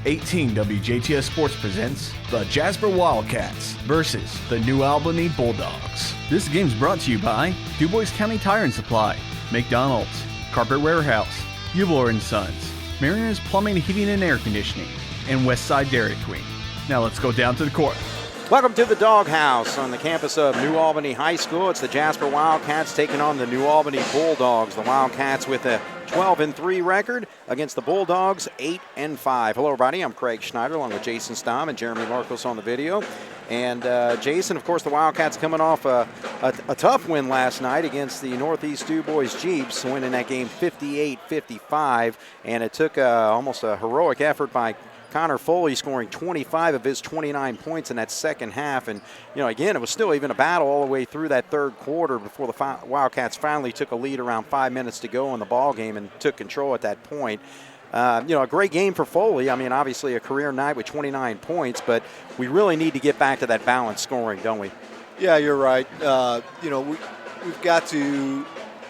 18 WJTS Sports presents the Jasper Wildcats versus the New Albany Bulldogs. This game's brought to you by DuBois County Tire and Supply, McDonald's, Carpet Warehouse, Eubler & Sons, Mariners Plumbing, Heating and Air Conditioning, and Westside Dairy Queen. Now let's go down to the court. Welcome to the Doghouse on the campus of New Albany High School. It's the Jasper Wildcats taking on the New Albany Bulldogs. The Wildcats with a 12-3 record against the Bulldogs 8-5. Hello, everybody. I'm Craig Schneider along with Jason Stamm and Jeremy Markos on the video. And Jason, of course, the Wildcats coming off a tough win last night against the Northeast DuBois Jeeps, winning that game 58-55. And it took almost a heroic effort by Connor Foley, scoring 25 of his 29 points in that second half. And, again, it was still even a battle all the way through that third quarter before the Wildcats finally took a lead around 5 minutes to go in the ball game and took control at that point. A great game for Foley. I mean, obviously a career night with 29 points, but we really need to get back to that balanced scoring, don't we? Yeah, you're right. We've got to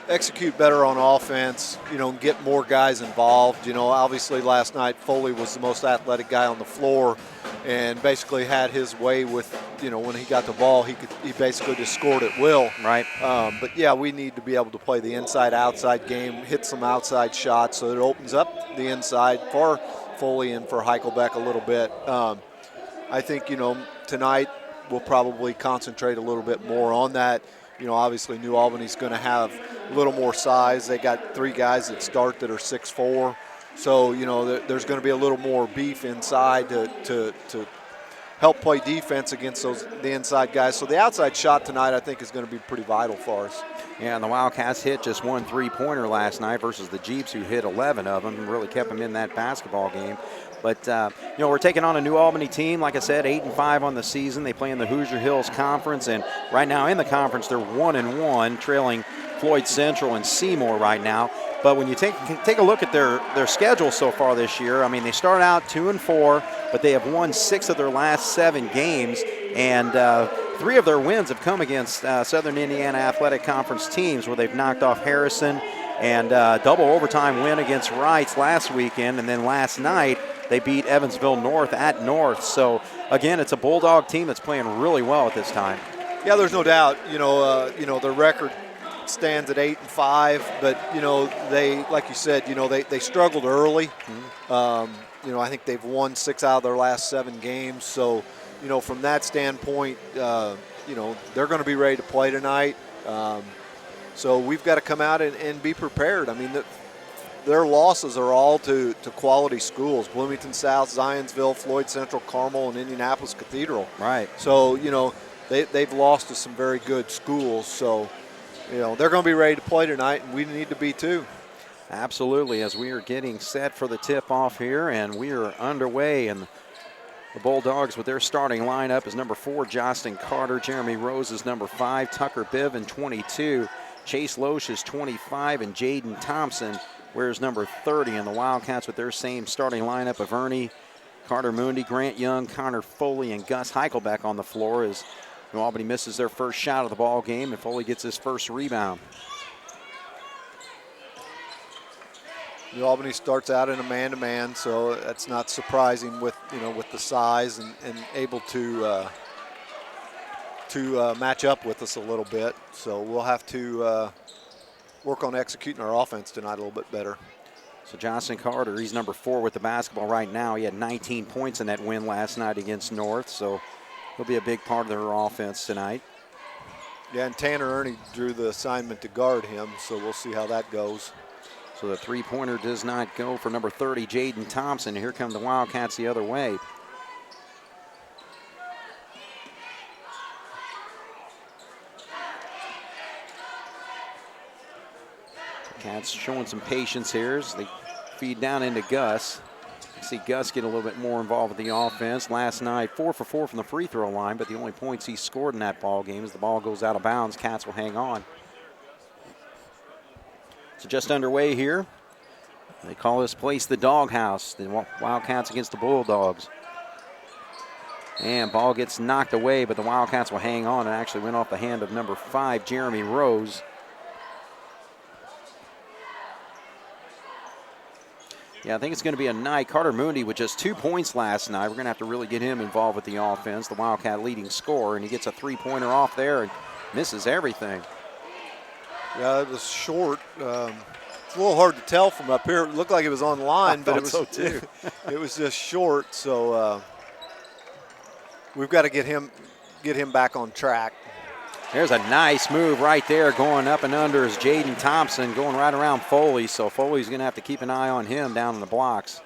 execute better on offense, and get more guys involved. Obviously last night Foley was the most athletic guy on the floor and basically had his way with, when he got the ball, he basically just scored at will. Right. But yeah, we need to be able to play the inside-outside game, hit some outside shots so it opens up the inside for Foley and for Heichelbeck a little bit. I think, tonight we'll probably concentrate a little bit more on that. Obviously New Albany's going to have a little more size. They got 3 guys that start that are 6'4". So, there's going to be a little more beef inside to help play defense against the inside guys. So the outside shot tonight I think is going to be pretty vital for us. Yeah, and the Wildcats hit just 1 3-pointer last night versus the Jeeps, who hit 11 of them and really kept them in that basketball game. But, we're taking on a New Albany team, like I said, 8-5 on the season. They play in the Hoosier Hills Conference, and right now in the conference they're 1-1, trailing Floyd Central and Seymour right now. But when you take a look at their schedule so far this year, I mean, they start out 2-4, but they have won 6 of their last 7 games, and 3 of their wins have come against Southern Indiana Athletic Conference teams, where they've knocked off Harrison, and double overtime win against Wrights last weekend, and then last night they beat Evansville North at North. So again, it's a Bulldog team that's playing really well at this time. Yeah, there's no doubt. Their record stands at 8-5, but they, like you said, they struggled early. Mm-hmm. I think they've won 6 out of their last 7 games. So, from that standpoint, they're going to be ready to play tonight. So we've got to come out and be prepared. I mean, their losses are all to quality schools: Bloomington South, Zionsville, Floyd Central, Carmel, and Indianapolis Cathedral. Right. So, they've lost to some very good schools. So, they're going to be ready to play tonight, and we need to be too. Absolutely, as we are getting set for the tip-off here, and we are underway. And the Bulldogs with their starting lineup is number 4, Justin Carter. Jeremy Rose is number 5. Tucker Biven, 22. Chase Loesch is 25. And Jaden Thompson wears number 30. And the Wildcats with their same starting lineup of Ernie, Carter Moondy, Grant Young, Connor Foley, and Gus Heichelbeck on the floor as New Albany misses their first shot of the ball game, and Foley gets his first rebound. New Albany starts out in a man-to-man, so that's not surprising with the size and able to match up with us a little bit. So we'll have to work on executing our offense tonight a little bit better. So Justin Carter, he's number 4 with the basketball right now. He had 19 points in that win last night against North, so he'll be a big part of their offense tonight. Yeah, and Tanner Ernie drew the assignment to guard him, so we'll see how that goes. So the 3-pointer does not go for number 30, Jaden Thompson. Here come the Wildcats the other way. Cats showing some patience here as they feed down into Gus. You see Gus get a little bit more involved with the offense. Last night, 4 for 4 from the free throw line, but the only points he scored in that ball game as the ball goes out of bounds. Cats will hang on. So just underway here. They call this place the Doghouse. The Wildcats against the Bulldogs. And ball gets knocked away, but the Wildcats will hang on and actually went off the hand of number 5, Jeremy Rose. Yeah, I think it's going to be a night. Carter Mooney with just 2 points last night. We're going to have to really get him involved with the offense, the Wildcat leading scorer, and he gets a three-pointer off there and misses everything. Yeah, it was short. It's a little hard to tell from up here. It looked like it was on line, but it was so too. it was just short. So we've got to get him back on track. There's a nice move right there going up and under is Jaden Thompson going right around Foley. So Foley's going to have to keep an eye on him down in the blocks.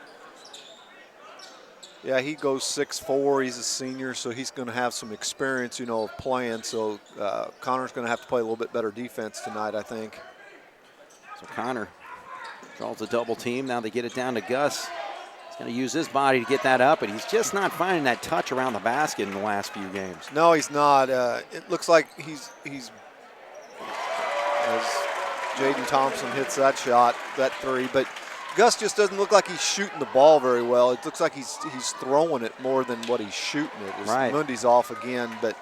Yeah, he goes 6'4". He's a senior, so he's going to have some experience, of playing. So Connor's going to have to play a little bit better defense tonight, I think. So Connor draws a double team. Now they get it down to Gus. He's going to use his body to get that up, but he's just not finding that touch around the basket in the last few games. No, he's not. It looks like he's as Jaden Thompson hits that shot, that three, but Gus just doesn't look like he's shooting the ball very well. It looks like he's throwing it more than what he's shooting it. Right. Mundy's off again, but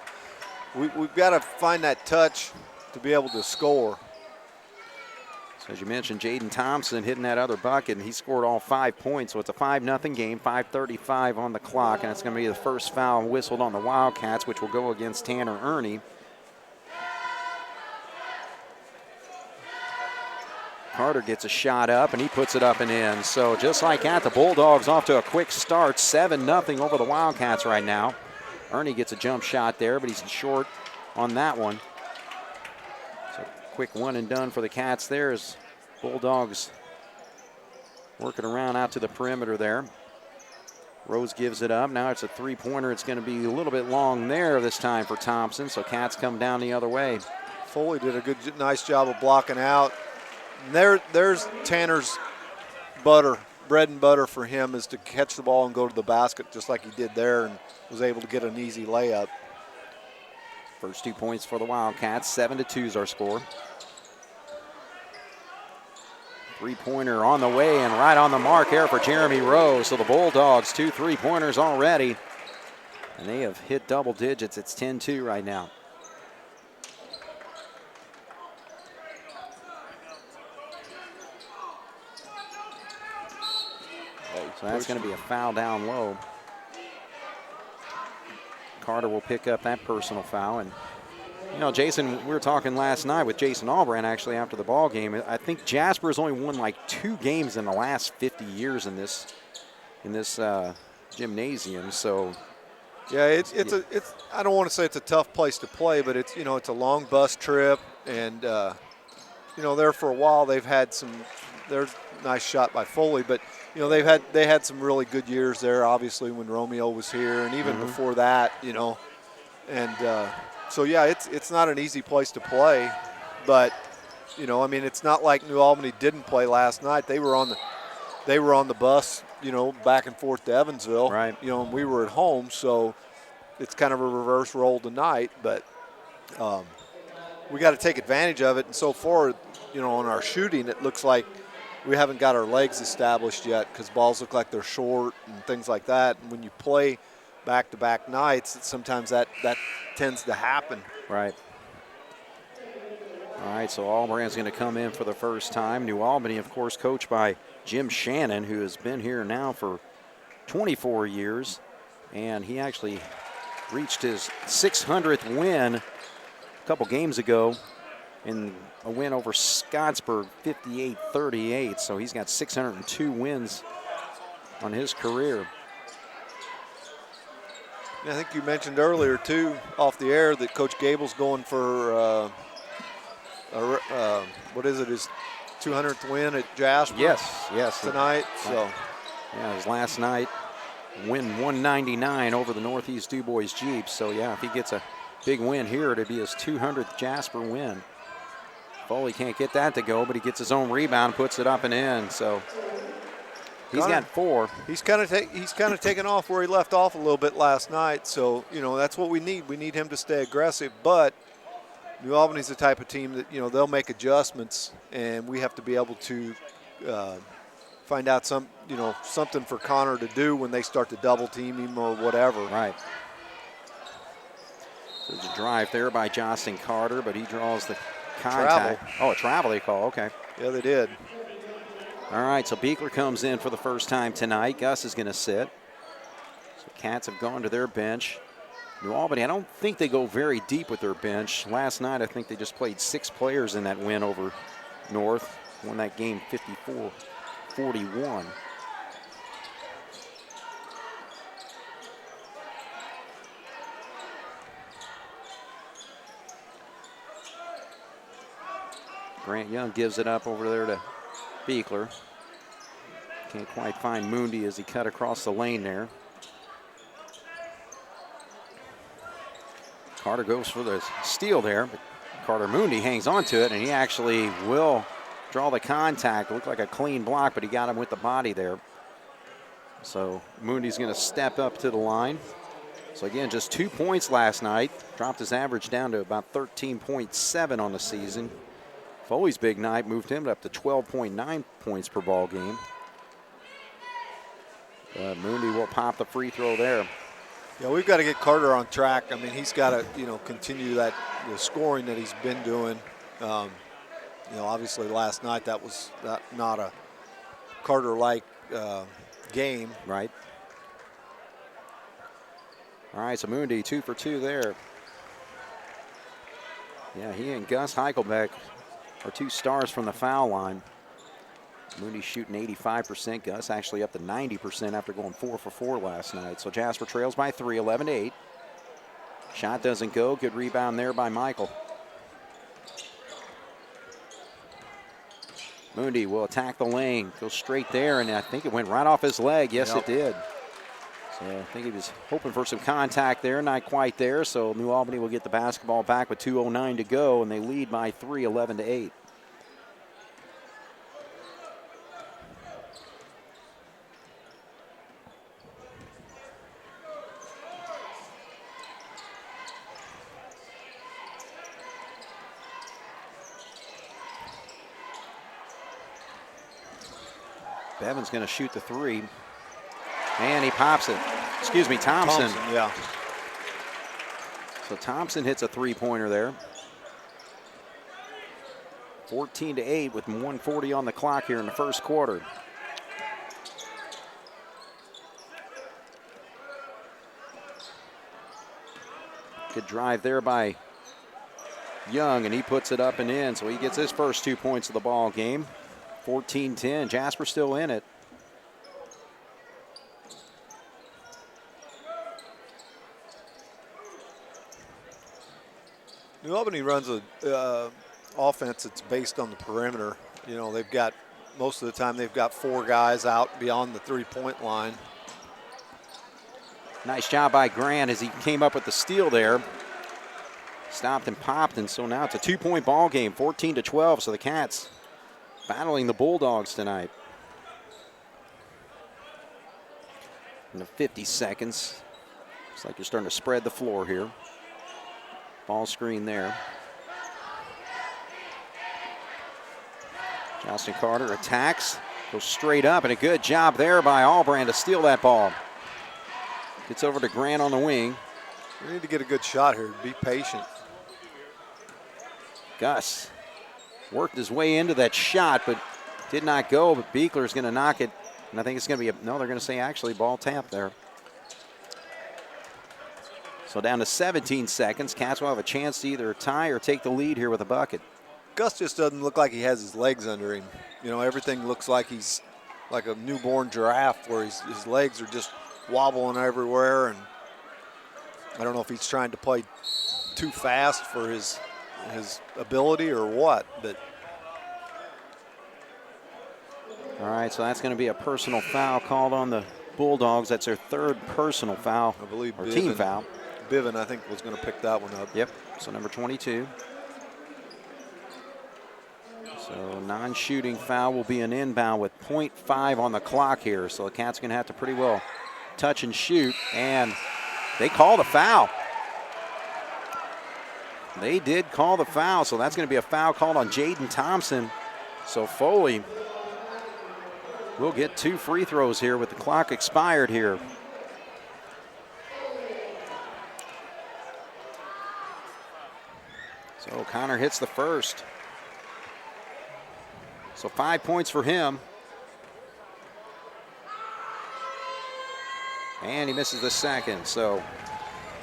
we've got to find that touch to be able to score. So as you mentioned, Jaden Thompson hitting that other bucket, and he scored all 5 points. So it's a 5-0 game, 5:35 on the clock, and it's going to be the first foul whistled on the Wildcats, which will go against Tanner Ernie. Carter gets a shot up, and he puts it up and in. So just like that, the Bulldogs off to a quick start, 7-0 over the Wildcats right now. Ernie gets a jump shot there, but he's short on that one. So quick one and done for the Cats there as Bulldogs working around out to the perimeter there. Rose gives it up. Now it's a three-pointer. It's going to be a little bit long there this time for Thompson, so Cats come down the other way. Foley did a nice job of blocking out. There's Tanner's bread and butter for him is to catch the ball and go to the basket just like he did there and was able to get an easy layup. First 2 points for the Wildcats, 7-2 is our score. Three-pointer on the way and right on the mark here for Jeremy Rose. So the Bulldogs, 2 3-pointers already. And they have hit double digits. It's 10-2 right now. So that's going to be a foul down low. Carter will pick up that personal foul. And, Jason, we were talking last night with Jason Albrand actually after the ball game. I think Jasper has only won like 2 games in the last 50 years in this gymnasium. So, yeah, it's I don't want to say it's a tough place to play, but it's it's a long bus trip, and there for a while they've had some. There's a nice shot by Foley, but they had some really good years there. Obviously, when Romeo was here, and even before that, and so yeah, it's not an easy place to play, but it's not like New Albany didn't play last night. They were on the bus, back and forth to Evansville, right? And we were at home, so it's kind of a reverse role tonight, but we got to take advantage of it. And so far, on our shooting, it looks like we haven't got our legs established yet because balls look like they're short and things like that. And when you play back-to-back nights, sometimes that tends to happen. Right. All right, so Albrand's going to come in for the first time. New Albany, of course, coached by Jim Shannon, who has been here now for 24 years. And he actually reached his 600th win a couple games ago in a win over Scottsburg, 58-38. So he's got 602 wins on his career. I think you mentioned earlier, too, off the air, that Coach Gable's going for, his 200th win at Jasper? Yes. Tonight. So, yeah, his last night, win 199 over the Northeast DuBois Jeeps. So, yeah, if he gets a big win here, it'd be his 200th Jasper win. Foley can't get that to go, but he gets his own rebound, puts it up and in. So he's got 4. He's kind of taken off where he left off a little bit last night. So that's what we need. We need him to stay aggressive. But New Albany's the type of team that they'll make adjustments, and we have to be able to find out something for Connor to do when they start to double team him or whatever. Right. There's a drive there by Justin Carter, but he draws the contact. Travel. Oh, a travel they call, okay. Yeah, they did. All right, so Beekler comes in for the first time tonight. Gus is going to sit. So Cats have gone to their bench. New Albany, I don't think they go very deep with their bench. Last night, I think they just played 6 players in that win over North. Won that game 54-41. Grant Young gives it up over there to Beekler. Can't quite find Moondy as he cut across the lane there. Carter goes for the steal there, but Carter Moondy hangs on to it, and he actually will draw the contact. It looked like a clean block, but he got him with the body there. So Moondy's going to step up to the line. So again, just 2 points last night. Dropped his average down to about 13.7 on the season. Foley's big night moved him up to 12.9 points per ball game. Moondy will pop the free throw there. Yeah, we've got to get Carter on track. I mean, he's got to, continue that scoring that he's been doing. Obviously last night that was not a Carter-like game. Right. All right, so Moondy 2 for 2 there. Yeah, he and Gus Heichelbeck are 2 stars from the foul line. Mooney shooting 85%. Gus actually up to 90% after going 4 for 4 last night. So Jasper trails by 3, 11-8. Shot doesn't go. Good rebound there by Michael. Mooney will attack the lane. Goes straight there, and I think it went right off his leg. Yes, Yep. it did. So I think he was hoping for some contact there. Not quite there. So New Albany will get the basketball back with 2:09 to go, and they lead by 3, 11-8. Bevan's going to shoot the 3. And he pops it. Excuse me, Thompson. Yeah. So Thompson hits a 3-pointer there. 14-8 with 1:40 on the clock here in the first quarter. Good drive there by Young, and he puts it up and in. So he gets his first 2 points of the ball game. 14-10. Jasper still in it. New Albany runs a offense that's based on the perimeter. They've got, most of the time, they've got 4 guys out beyond the 3-point line. Nice job by Grant as he came up with the steal there. Stopped and popped, and so now it's a 2-point ball game, 14-12. So the Cats battling the Bulldogs tonight. In the 50 seconds. Looks like you're starting to spread the floor here. Ball screen there. Justin Carter attacks, goes straight up, and a good job there by Albrand to steal that ball. Gets over to Grant on the wing. We need to get a good shot here. Be patient. Gus worked his way into that shot, but did not go. But Beekler's going to knock it, and I think it's going to be no, they're going to say actually ball tap there. So down to 17 seconds. Cats will have a chance to either tie or take the lead here with a bucket. Gus just doesn't look like he has his legs under him. Everything looks like he's like a newborn giraffe where his legs are just wobbling everywhere. And I don't know if he's trying to play too fast for his ability or what. But all right, so that's going to be a personal foul called on the Bulldogs. That's their 3rd personal foul, I believe or team foul. Biven, I think, was going to pick that one up. Yep, so number 22. So non-shooting foul will be an inbound with 0.5 on the clock here. So the Cats are going to have to pretty well touch and shoot, and they call the foul. They did call the foul, so that's going to be a foul called on Jaden Thompson. So Foley will get 2 free throws here with the clock expired here. So Connor hits the first. So 5 points for him. And he misses the second. So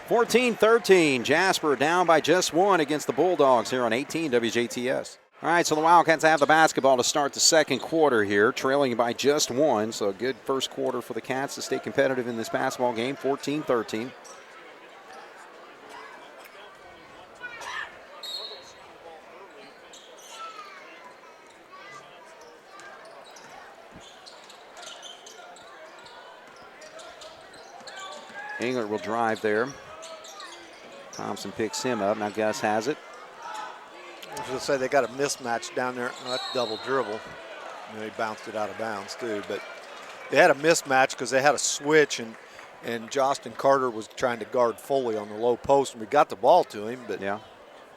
14-13. Jasper down by just one against the Bulldogs here on 18 WJTS. All right, so the Wildcats have the basketball to start the second quarter here, trailing by just one. So a good first quarter for the Cats to stay competitive in this basketball game, 14-13. Engler will drive there. Thompson picks him up. Now Gus has it. I was going to say they got a mismatch down there. Oh, that's double dribble. He bounced it out of bounds too. But they had a mismatch because they had a switch, and Justin Carter was trying to guard Foley on the low post, and we got the ball to him, but yeah,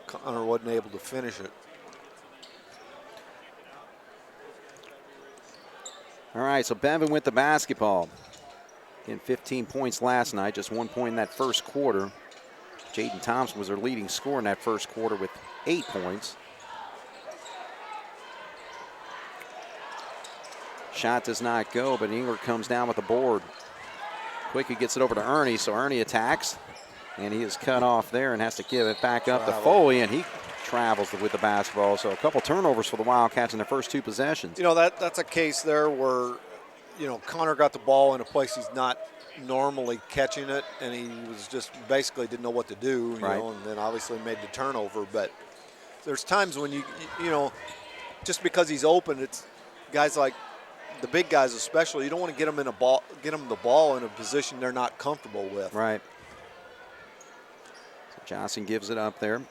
Connor wasn't able to finish it. All right, so Bevan with the basketball. Getting 15 points last night, just 1 point in that first quarter. Jaden Thompson was their leading scorer in that first quarter with 8 points. Shot does not go, but Engler comes down with the board. Quickly gets it over to Ernie, so Ernie attacks, and he is cut off there and has to give it back up to Foley, and he travels with the basketball. So a couple turnovers for the Wildcats in their first two possessions. You know, that's a case there where, you know, Connor got the ball in a place he's not normally catching it, and he was just basically didn't know what to do, you know, and then obviously made the turnover. But there's times when you know, just because he's open, it's guys like the big guys especially, you don't want to get them the ball in a position they're not comfortable with. Right. So Johnson gives it up there.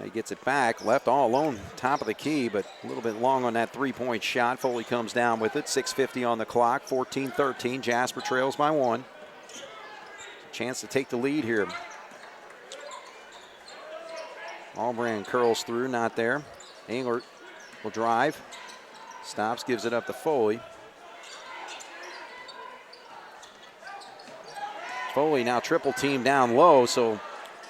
He gets it back, left all alone, top of the key, but a little bit long on that three-point shot. Foley comes down with it, 6:50 on the clock, 14-13. Jasper trails by one. Chance to take the lead here. Albrand curls through, not there. Engler will drive. Stops, gives it up to Foley. Foley now triple team down low, so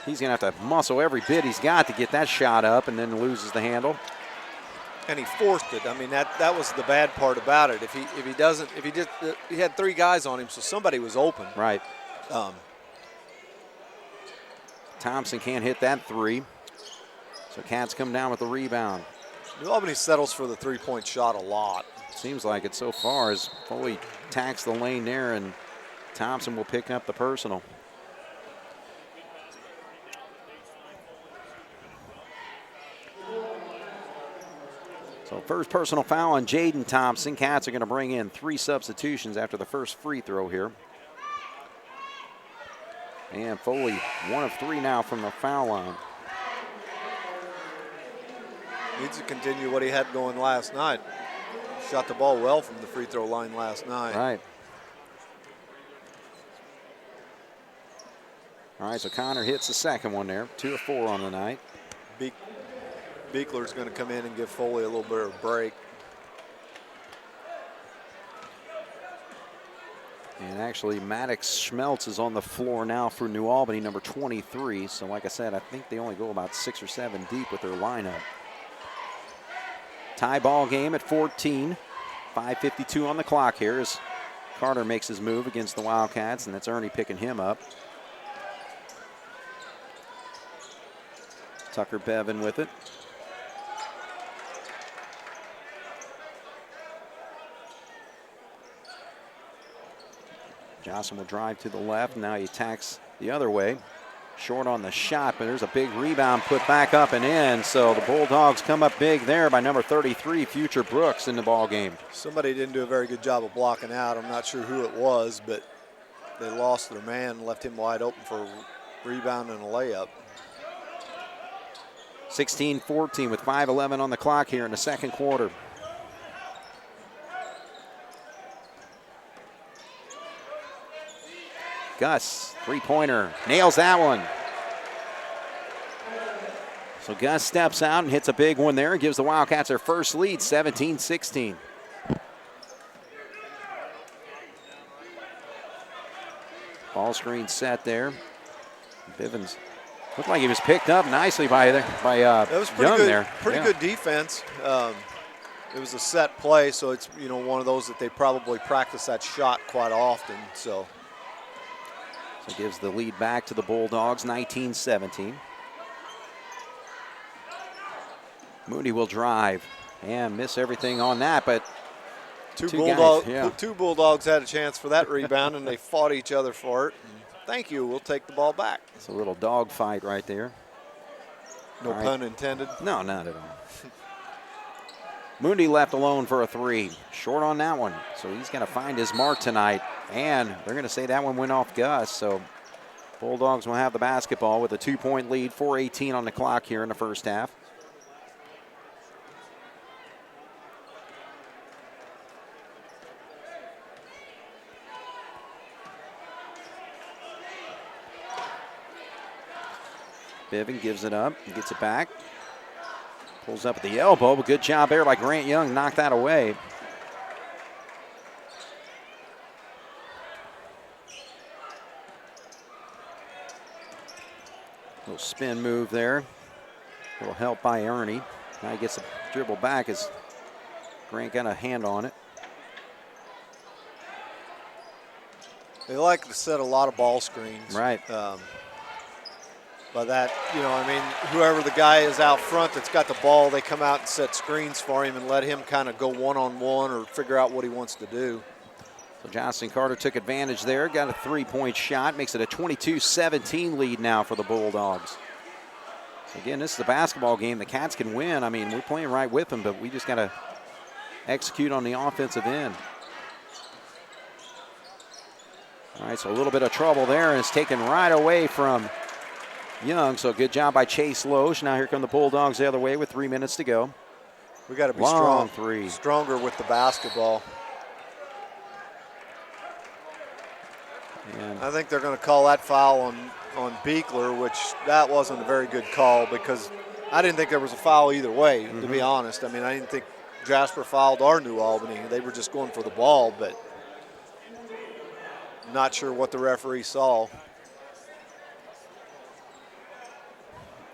he's going to have to muscle every bit he's got to get that shot up, and then loses the handle. And he forced it. I mean, that was the bad part about it. He had three guys on him, so somebody was open. Right. Thompson can't hit that three. So Cats come down with the rebound. New Albany settles for the three-point shot a lot. Seems like it so far as Foley attacks the lane there, and Thompson will pick up the personal. So first personal foul on Jaden Thompson. Cats are going to bring in 3 substitutions after the first free throw here. And Foley 1 of 3 now from the foul line. Needs to continue what he had going last night. Shot the ball well from the free throw line last night. Right. All right, so Connor hits the second one there. 2 of 4 on the night. Beekler's going to come in and give Foley a little bit of a break. And actually, Maddox Schmeltz is on the floor now for New Albany, number 23. So like I said, I think they only go about 6 or 7 deep with their lineup. Tie ball game at 14. 5:52 on the clock here as Carter makes his move against the Wildcats, and that's Ernie picking him up. Tucker Bevan with it. Johnson will drive to the left. Now he attacks the other way. Short on the shot, but there's a big rebound put back up and in. So the Bulldogs come up big there by number 33, Future Brooks, in the ball game. Somebody didn't do a very good job of blocking out. I'm not sure who it was, but they lost their man, left him wide open for a rebound and a layup. 16-14 with 5:11 on the clock here in the second quarter. Gus, three-pointer, nails that one. So Gus steps out and hits a big one there and gives the Wildcats their first lead, 17-16. Ball screen set there. Bivens looked like he was picked up nicely by that was pretty Young good, there. Pretty good defense. it was a set play, so it's, you know, one of those that they probably practice that shot quite often. So it gives the lead back to the Bulldogs, 19-17. Mooney will drive and miss everything on that, but two Bulldogs had a chance for that rebound, and they fought each other for it. And thank you. We'll take the ball back. It's a little dog fight right there. No pun intended. No, not at all. Mooney left alone for a three. Short on that one, so he's going to find his mark tonight. And they're going to say that one went off Gus, so Bulldogs will have the basketball with a 2-point lead, 4:18 on the clock here in the first half. Bevan gives it up, gets it back. Pulls up at the elbow, but good job there by Grant Young, knocked that away. Little spin move there. Little help by Ernie. Now he gets a dribble back as Grant got a hand on it. They like to set a lot of ball screens. Right. By that, you know, I mean, whoever the guy is out front that's got the ball, they come out and set screens for him and let him kind of go one-on-one or figure out what he wants to do. So Justin Carter took advantage there, got a three-point shot, makes it a 22-17 lead now for the Bulldogs. So again, this is a basketball game. The Cats can win. I mean, we're playing right with them, but we just got to execute on the offensive end. All right, so a little bit of trouble there, and it's taken right away from Young, so good job by Chase Loesch. Now here come the Bulldogs the other way with 3 minutes to go. We got to be stronger with the basketball. And I think they're going to call that foul on Beekler, which that wasn't a very good call because I didn't think there was a foul either way, to be honest. I mean, I didn't think Jasper fouled our New Albany. They were just going for the ball, but not sure what the referee saw.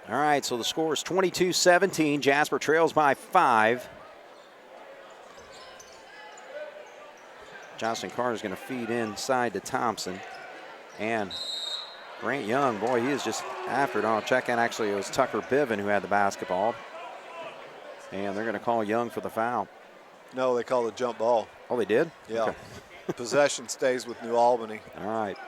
All right, so the score is 22-17. Jasper trails by 5. Justin Carter's going to feed inside to Thompson. And Grant Young, boy, he is just after it. I'll check in. Actually, it was Tucker Biven who had the basketball. And they're going to call Young for the foul. No, they called a jump ball. Oh, they did? Yeah. Okay. Possession stays with New Albany. All right.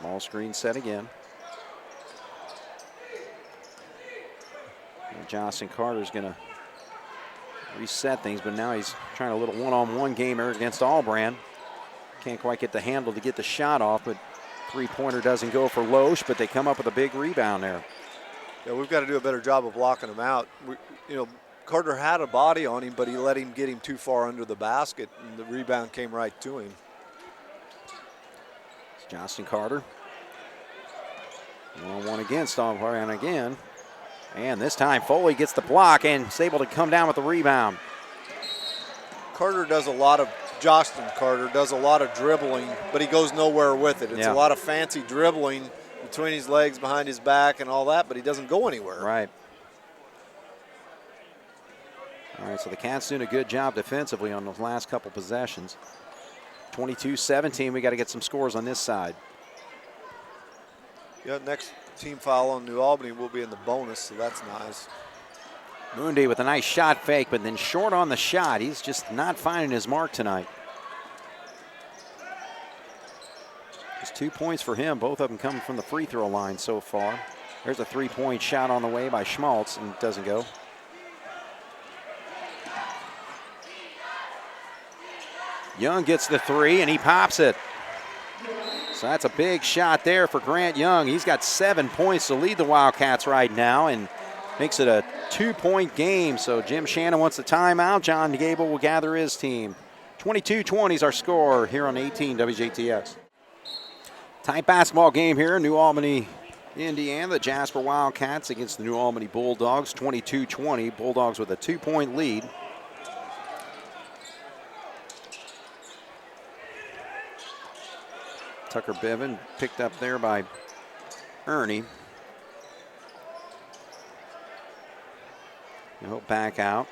Ball screen set again. And Justin Carter's going to reset things, but now he's trying a little one-on-one game here against Albran. Can't quite get the handle to get the shot off, but three-pointer doesn't go for Loesch, but they come up with a big rebound there. Yeah, we've got to do a better job of blocking him out. You know, Carter had a body on him, but he let him get him too far under the basket, and the rebound came right to him. Justin Carter. One against Albran again. And this time Foley gets the block and is able to come down with the rebound. Justin Carter does a lot of dribbling, but he goes nowhere with it. It's a lot of fancy dribbling between his legs, behind his back and all that, but he doesn't go anywhere. Right. All right, so the Cats doing a good job defensively on those last couple possessions. 22-17, we got to get some scores on this side. Yeah, next team foul on New Albany will be in the bonus, so that's nice. Mundy with a nice shot fake, but then short on the shot. He's just not finding his mark tonight. Just 2 points for him, both of them coming from the free throw line so far. There's a three-point shot on the way by Schmaltz, and it doesn't go. Young gets the three, and he pops it. So that's a big shot there for Grant Young. He's got 7 points to lead the Wildcats right now and makes it a 2-point game. So Jim Shannon wants a timeout. John Gable will gather his team. 22-20 is our score here on 18 WJTS. Tight basketball game here. New Albany, Indiana. The Jasper Wildcats against the New Albany Bulldogs. 22-20. Bulldogs with a 2-point lead. Tucker Bevan picked up there by Ernie. He'll back out.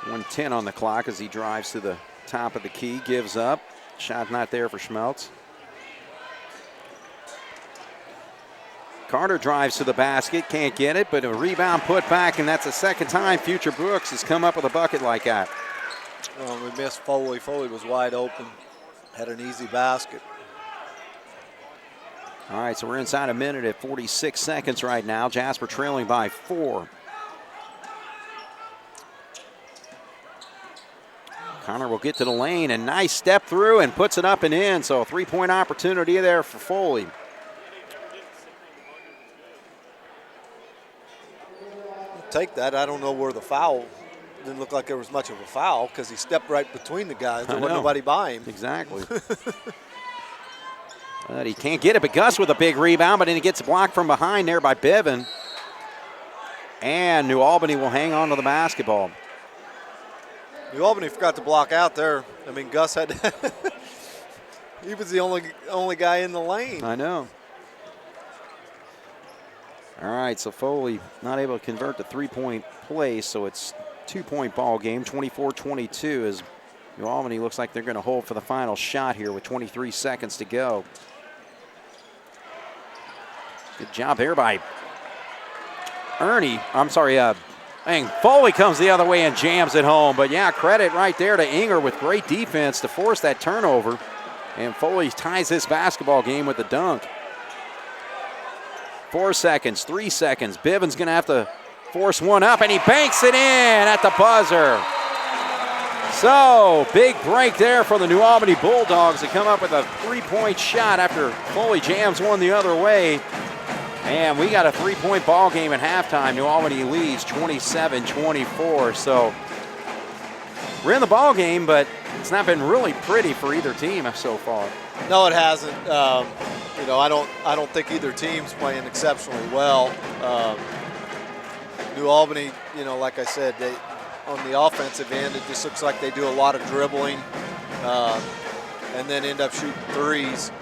1:10 on the clock as he drives to the top of the key, gives up. Shot not there for Schmeltz. Carter drives to the basket, can't get it, but a rebound put back, and that's the second time Future Brooks has come up with a bucket like that. Well, we missed Foley. Foley was wide open, had an easy basket. All right, so we're inside a minute at 46 seconds right now. Jasper trailing by 4. Connor will get to the lane, and nice step through and puts it up and in. So a three-point opportunity there for Foley. Take that. I don't know where the foul, didn't look like there was much of a foul because he stepped right between the guys. There wasn't nobody by him. Exactly. But he can't get it, but Gus with a big rebound, but then he gets blocked from behind there by Bevan. And New Albany will hang on to the basketball. New Albany forgot to block out there. I mean, Gus had he was the only guy in the lane. I know. All right, so Foley not able to convert the three-point play, so it's 2-point ball game, 24-22, as New Albany looks like they're going to hold for the final shot here with 23 seconds to go. Good job there by Ernie. Foley comes the other way and jams it home. But yeah, credit right there to Inger with great defense to force that turnover. And Foley ties this basketball game with the dunk. 4 seconds, 3 seconds. Bivens going to have to force one up, and he banks it in at the buzzer. So, big break there for the New Albany Bulldogs to come up with a three-point shot after Foley jams one the other way. And we got a three-point ball game at halftime. New Albany leads 27-24. So, we're in the ball game, but it's not been really pretty for either team so far. No, it hasn't. I don't think either team's playing exceptionally well. New Albany, like I said, they on the offensive end, it just looks like they do a lot of dribbling and then end up shooting threes.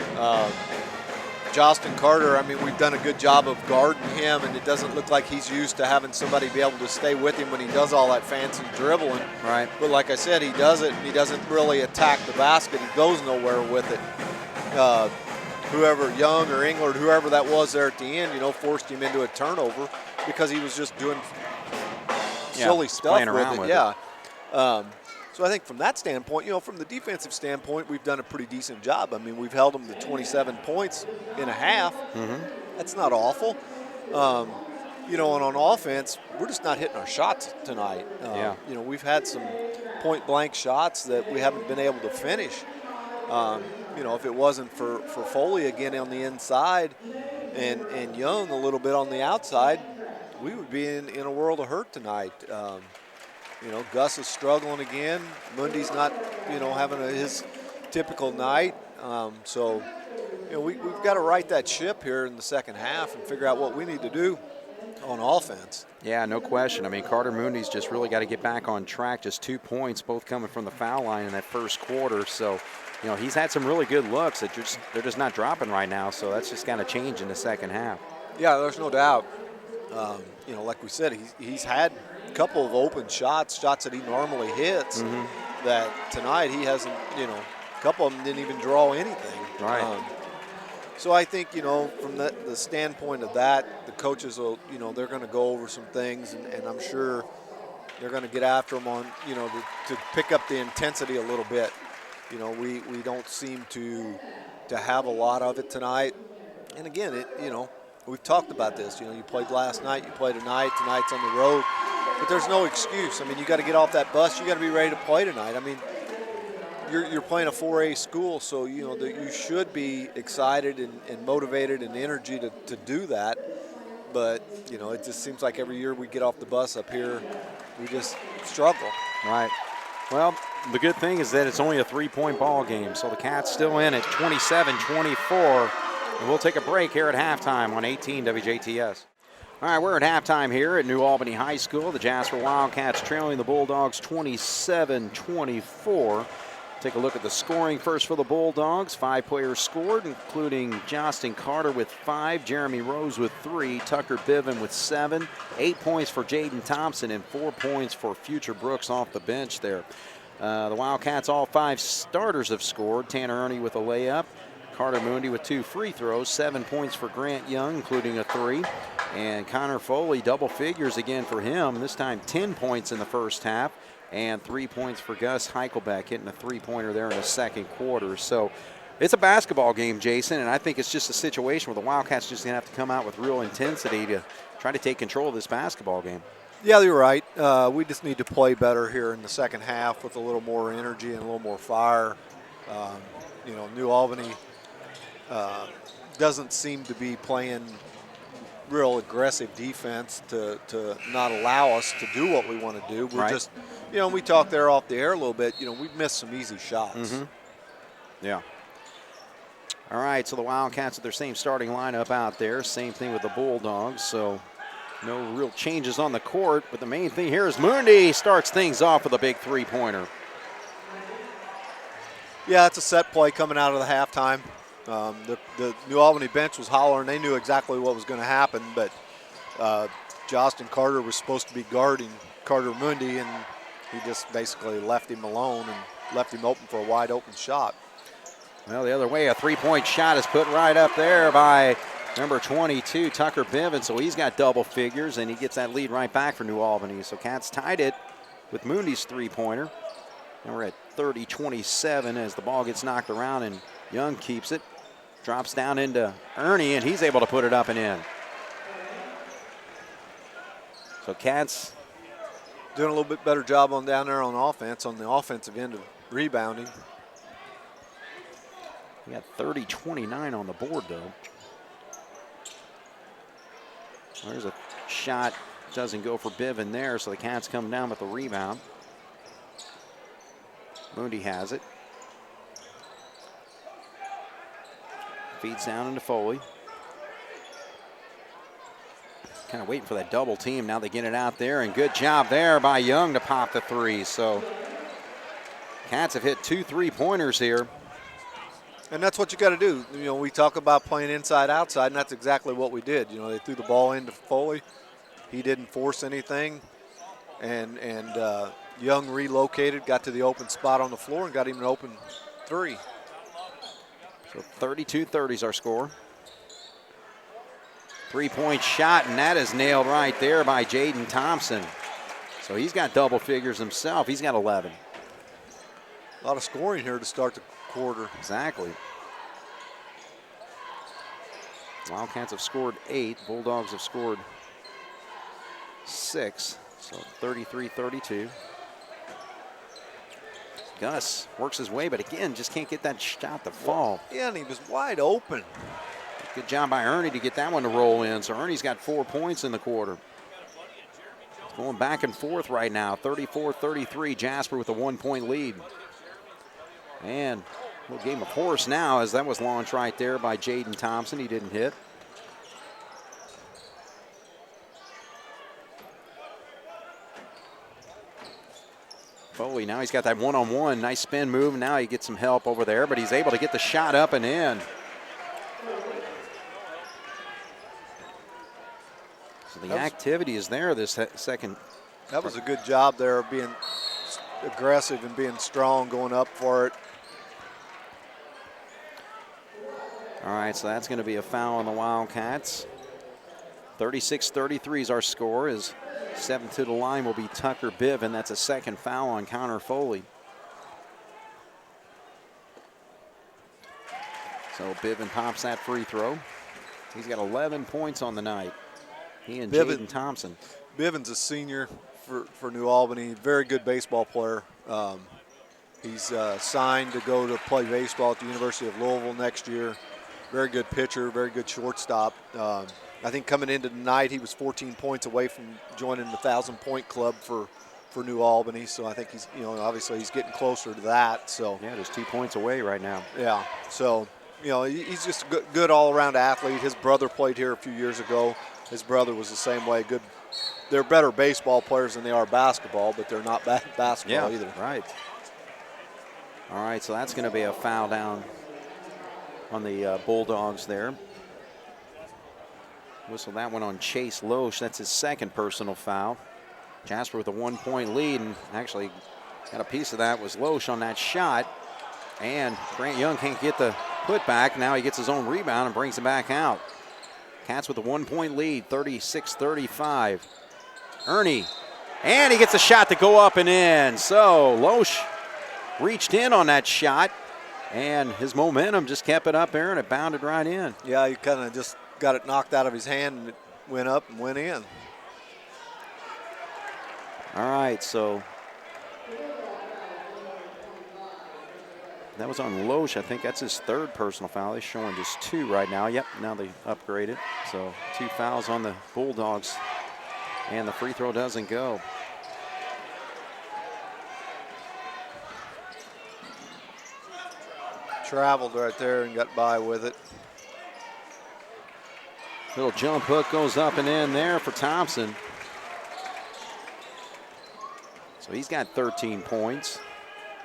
Justin Carter, I mean, we've done a good job of guarding him, and it doesn't look like he's used to having somebody be able to stay with him when he does all that fancy dribbling. Right. But like I said, he does it, and he doesn't really attack the basket. He goes nowhere with it. Whoever, Young or Englert, whoever that was there at the end, forced him into a turnover because he was just doing silly stuff with it. So I think from that standpoint, from the defensive standpoint, we've done a pretty decent job. I mean, we've held them to 27 points in a half. Mm-hmm. That's not awful. And on offense, we're just not hitting our shots tonight. We've had some point-blank shots that we haven't been able to finish. If it wasn't for Foley again on the inside and Young a little bit on the outside, we would be in a world of hurt tonight. Gus is struggling again. Mundy's not, having his typical night. We've got to right that ship here in the second half and figure out what we need to do on offense. Yeah, no question. I mean, Carter Mundy's just really got to get back on track. Just 2 points, both coming from the foul line in that first quarter. So, he's had some really good looks that they're just not dropping right now. So that's just got to change in the second half. Yeah, there's no doubt. Like we said, he's had a couple of open shots that he normally hits. Mm-hmm. That tonight he hasn't. A couple of them didn't even draw anything. Right. So I think, from the standpoint of that, the coaches will, they're going to go over some things, and I'm sure they're going to get after them on, to pick up the intensity a little bit. We don't seem to have a lot of it tonight. And again, we've talked about this. You played last night, you played tonight, tonight's on the road. But there's no excuse. I mean, you got to get off that bus. You got to be ready to play tonight. I mean, you're playing a 4A school, so that you should be excited and motivated and energy to do that. But it just seems like every year we get off the bus up here, we just struggle. Right. Well, the good thing is that it's only a 3-point ball game, so the Cats still in at 27-24. And we'll take a break here at halftime on 18 WJTS. All right, we're at halftime here at New Albany High School. The Jasper Wildcats trailing the Bulldogs 27-24. Take a look at the scoring first for the Bulldogs. 5 players scored, including Justin Carter with 5, Jeremy Rose with 3, Tucker Biven with 7, 8 points for Jaden Thompson, and 4 points for Future Brooks off the bench there. The Wildcats, all 5 starters have scored. Tanner Ernie with a layup, Carter Moondy with 2 free throws, 7 points for Grant Young, including a 3. And Connor Foley, double figures again for him, this time 10 points in the first half. And 3 points for Gus Heichelbeck, hitting a 3-pointer there in the second quarter. So it's a basketball game, Jason, and I think it's just a situation where the Wildcats just going to have to come out with real intensity to try to take control of this basketball game. Yeah, you're right. We just need to play better here in the second half with a little more energy and a little more fire. New Albany doesn't seem to be playing real aggressive defense to not allow us to do what we want to do. We're just, we talked there off the air a little bit. We've missed some easy shots. Yeah. All right, so the Wildcats with their same starting lineup out there. Same thing with the Bulldogs, so no real changes on the court. But the main thing here is Moondy starts things off with a big 3-pointer. Yeah, it's a set play coming out of the halftime. The New Albany bench was hollering. They knew exactly what was going to happen, but Justin Carter was supposed to be guarding Carter Moondy, and he just basically left him alone and left him open for a wide open shot. Well, the other way, a 3-point shot is put right up there by number 22, Tucker Biven, so he's got double figures, and he gets that lead right back for New Albany. So Cats tied it with Moondy's 3-pointer. And we're at 30-27 as the ball gets knocked around, and Young keeps it. Drops down into Ernie, and he's able to put it up and in. So Cats doing a little bit better job on down there on offense, on the offensive end of rebounding. We got 30-29 on the board, though. There's a shot, doesn't go for Biven there, so the Cats come down with the rebound. Moondy has it. Feeds down into Foley. Kind of waiting for that double team. Now they get it out there, and good job there by Young to pop the 3. So Cats have hit 2 3-pointers here. And that's what you got to do. We talk about playing inside outside, and that's exactly what we did. They threw the ball into Foley. He didn't force anything, and Young relocated, got to the open spot on the floor, and got him an open 3. So 32-30 is our score. 3-point shot, and that is nailed right there by Jaden Thompson. So he's got double figures himself. He's got 11. A lot of scoring here to start the quarter. Exactly. Wildcats have scored 8. Bulldogs have scored 6. So 33-32. Gus works his way, but again, just can't get that shot to fall. Yeah, and he was wide open. Good job by Ernie to get that one to roll in. So Ernie's got 4 points in the quarter. It's going back and forth right now. 34-33, Jasper with a 1-point lead. And a little game of horse now, as that was launched right there by Jaden Thompson. He didn't hit. Foley, now he's got that one-on-one, nice spin move. Now he gets some help over there, but he's able to get the shot up and in. So the activity is there this second. That was a good job there of being aggressive and being strong, going up for it. All right, so that's going to be a foul on the Wildcats. 36-33 is our score. As 7 to the line will be Tucker Biven. That's a second foul on Connor Foley. So Biven pops that free throw. He's got 11 points on the night. He and Jaden Thompson. Biven's a senior for New Albany. Very good baseball player. He's signed to go to play baseball at the University of Louisville next year. Very good pitcher, very good shortstop. I think coming into tonight, he was 14 points away from joining the 1,000-point club for New Albany. So I think he's, obviously he's getting closer to that. So yeah, just 2 points away right now. Yeah. So he's just a good all-around athlete. His brother played here a few years ago. His brother was the same way. Good. They're better baseball players than they are basketball, but they're not bad basketball either. Right. All right, so that's going to be a foul down on the Bulldogs there. Whistle that one on Chase Loesch. That's his second personal foul. Jasper with a 1-point lead, and actually got a piece of that was Loesch on that shot. And Grant Young can't get the putback. Now he gets his own rebound and brings it back out. Cats with a 1-point lead, 36-35. Ernie, and he gets a shot to go up and in. So Loesch reached in on that shot, and his momentum just kept it up there, and it bounded right in. Yeah, he kind of just got it knocked out of his hand, and it went up and went in. All right, so that was on Loesch. I think that's his third personal foul. He's showing just 2 right now. Yep, now they upgraded. So 2 fouls on the Bulldogs, and the free throw doesn't go. Traveled right there and got by with it. Little jump hook goes up and in there for Thompson. So he's got 13 points.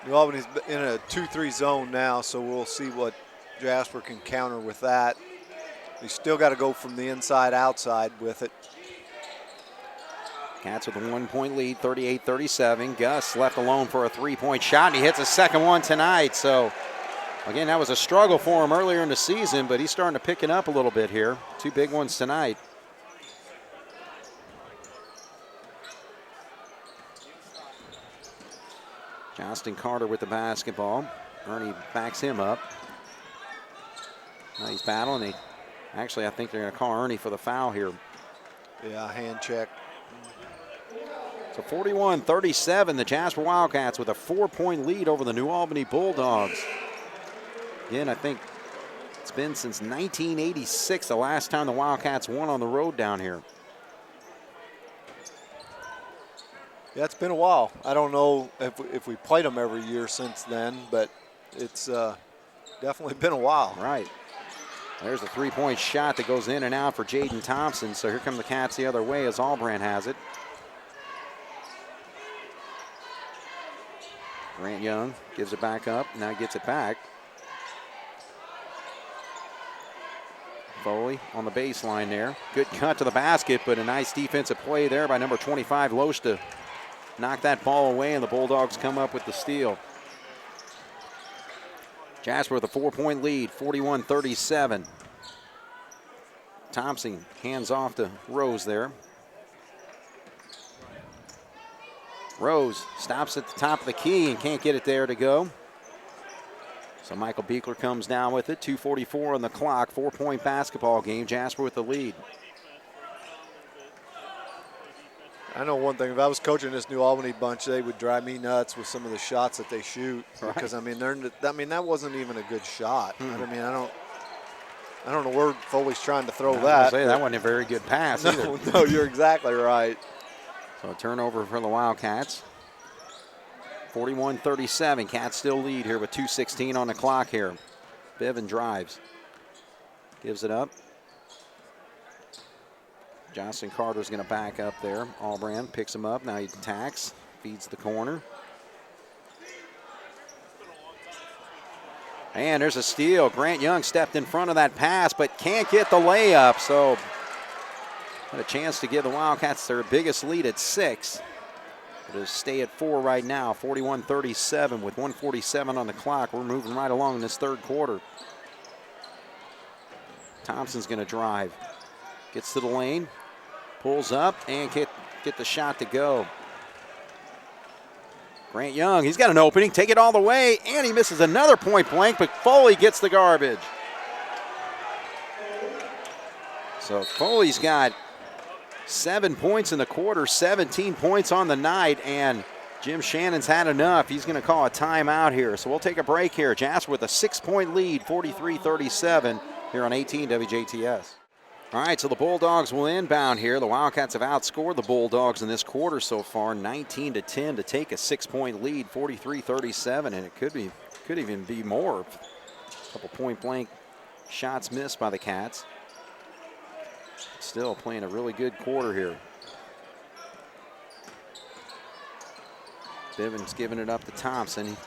New Albany's in a 2-3 zone now, so we'll see what Jasper can counter with that. He's still got to go from the inside outside with it. Cats with a 1-point lead, 38-37. Gus left alone for a 3-point shot, and he hits a second one tonight. So again, that was a struggle for him earlier in the season, but he's starting to pick it up a little bit here. 2 big ones tonight. Johnston Carter with the basketball. Ernie backs him up. Now he's battling. Actually, I think they're going to call Ernie for the foul here. Yeah, hand check. So 41-37, the Jasper Wildcats with a 4-point lead over the New Albany Bulldogs. Again, I think it's been since 1986 the last time the Wildcats won on the road down here. Yeah, it's been a while. I don't know if we played them every year since then, but it's definitely been a while. Right. There's a 3-point shot that goes in and out for Jaden Thompson. So here come the Cats the other way as Albran has it. Grant Young gives it back up, now gets it back. Foley on the baseline there. Good cut to the basket, but a nice defensive play there by number 25, Loesch, to knock that ball away, and the Bulldogs come up with the steal. Jasper with a 4-point lead, 41-37. Thompson hands off to Rose there. Rose stops at the top of the key and can't get it there to go. So Michael Beekler comes down with it. 2:44 on the clock, 4-point basketball game. Jasper with the lead. I know one thing. If I was coaching this New Albany bunch, they would drive me nuts with some of the shots that they shoot. Right. Because I mean, that wasn't even a good shot. I mean, I don't know where Foley's trying to throw that. That wasn't a very good pass either. No, you're exactly right. So a turnover for the Wildcats. 41-37. Cats still lead here with 2:16 on the clock here. Bevan drives. Gives it up. Johnston Carter's going to back up there. Albran picks him up. Now he attacks. Feeds the corner. And there's a steal. Grant Young stepped in front of that pass, but can't get the layup. So had a chance to give the Wildcats their biggest lead at 6. It'll stay at 4 right now, 41-37 with 1:47 on the clock. We're moving right along in this third quarter. Thompson's going to drive. Gets to the lane, pulls up, and get the shot to go. Grant Young, he's got an opening, take it all the way, and he misses another point blank, but Foley gets the garbage. So Foley's got 7 points in the quarter, 17 points on the night, and Jim Shannon's had enough. He's going to call a timeout here. So we'll take a break here. Jasper with a 6-point lead, 43-37 here on 18 WJTS. All right, so the Bulldogs will inbound here. The Wildcats have outscored the Bulldogs in this quarter so far, 19-10 to take a 6-point lead, 43-37, and it could even be more. A couple point-blank shots missed by the Cats. Still playing a really good quarter here. Bivens giving it up to Thompson.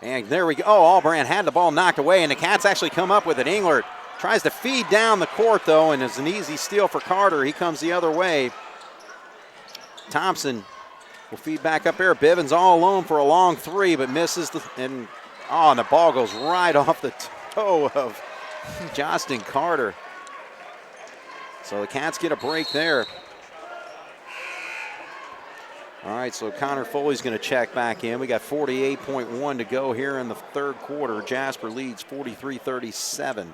And there we go. Oh, Albran had the ball knocked away, and the Cats actually come up with it. Englert tries to feed down the court, though, and it's an easy steal for Carter. He comes the other way. Thompson will feed back up there. Bivens all alone for a long three, but misses. And the ball goes right off the toe of Justin Carter. So the Cats get a break there. All right, so Connor Foley's going to check back in. We got 48.1 to go here in the third quarter. Jasper leads 43-37.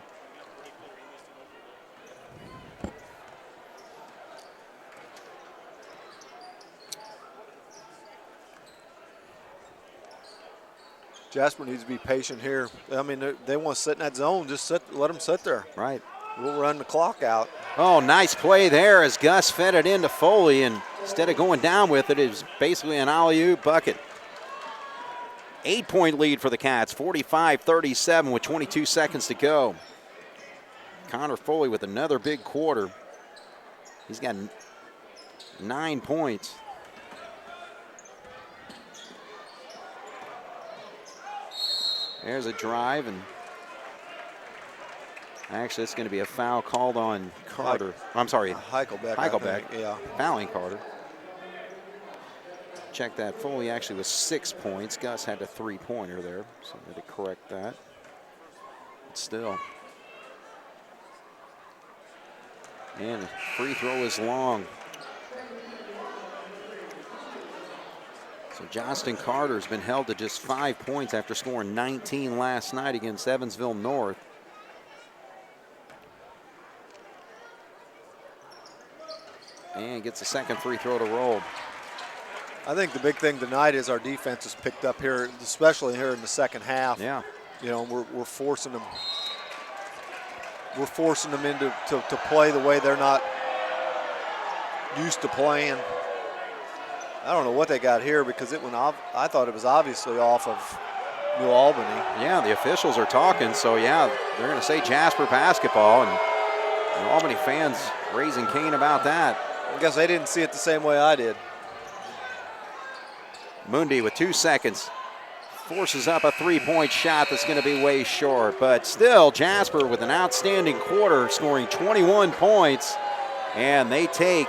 Jasper needs to be patient here. I mean, they want to sit in that zone. Just let them sit there. Right. We'll run the clock out. Oh, nice play there as Gus fed it into Foley, and instead of going down with it, it was basically an alley-oop bucket. 8-point lead for the Cats, 45-37 with 22 seconds to go. Connor Foley with another big quarter. He's got 9 points. There's a drive, and actually it's going to be a foul called on Carter. I'm sorry, Heichelbeck. Yeah. Fouling Carter. Check that. Foley actually was 6 points. Gus had a 3-pointer there, so I had to correct that. But still. And the free throw is long. So Justin Carter's been held to just 5 points after scoring 19 last night against Evansville North. And gets a second free throw to roll. I think the big thing tonight is our defense has picked up here, especially here in the second half. Yeah. You know, we're forcing them. We're forcing them into to play the way they're not used to playing. I don't know what they got here because it went off. I thought it was obviously off of New Albany. Yeah, the officials are talking, so yeah, they're going to say Jasper basketball, and New Albany fans raising Cain about that. I guess they didn't see it the same way I did. Mundy with 2 seconds forces up a 3-point shot that's going to be way short, but still Jasper with an outstanding quarter, scoring 21 points, and they take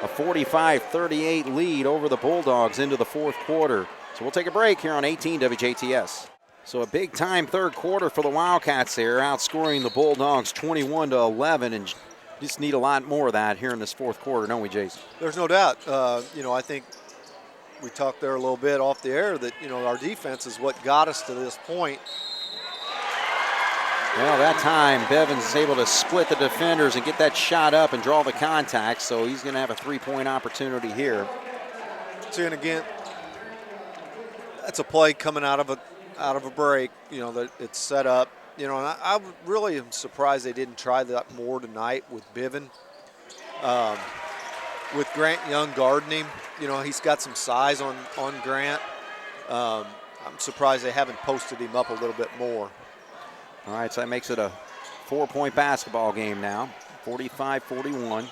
a 45-38 lead over the Bulldogs into the fourth quarter. So we'll take a break here on 18 WJTS. So a big-time third quarter for the Wildcats there, outscoring the Bulldogs 21-11, and just need a lot more of that here in this fourth quarter, don't we, Jason? There's no doubt. You know, I think we talked there a little bit off the air that, you know, our defense is what got us to this point. Well, that time, Bevins is able to split the defenders and get that shot up and draw the contact, so he's going to have a 3-point opportunity here. See, and again, that's a play coming out of a break, you know, that it's set up. You know, and I really am surprised they didn't try that more tonight with Bivin. With Grant Young guarding him, you know, he's got some size on Grant. I'm surprised they haven't posted him up a little bit more. All right, so that makes it a 4-point basketball game now, 45-41.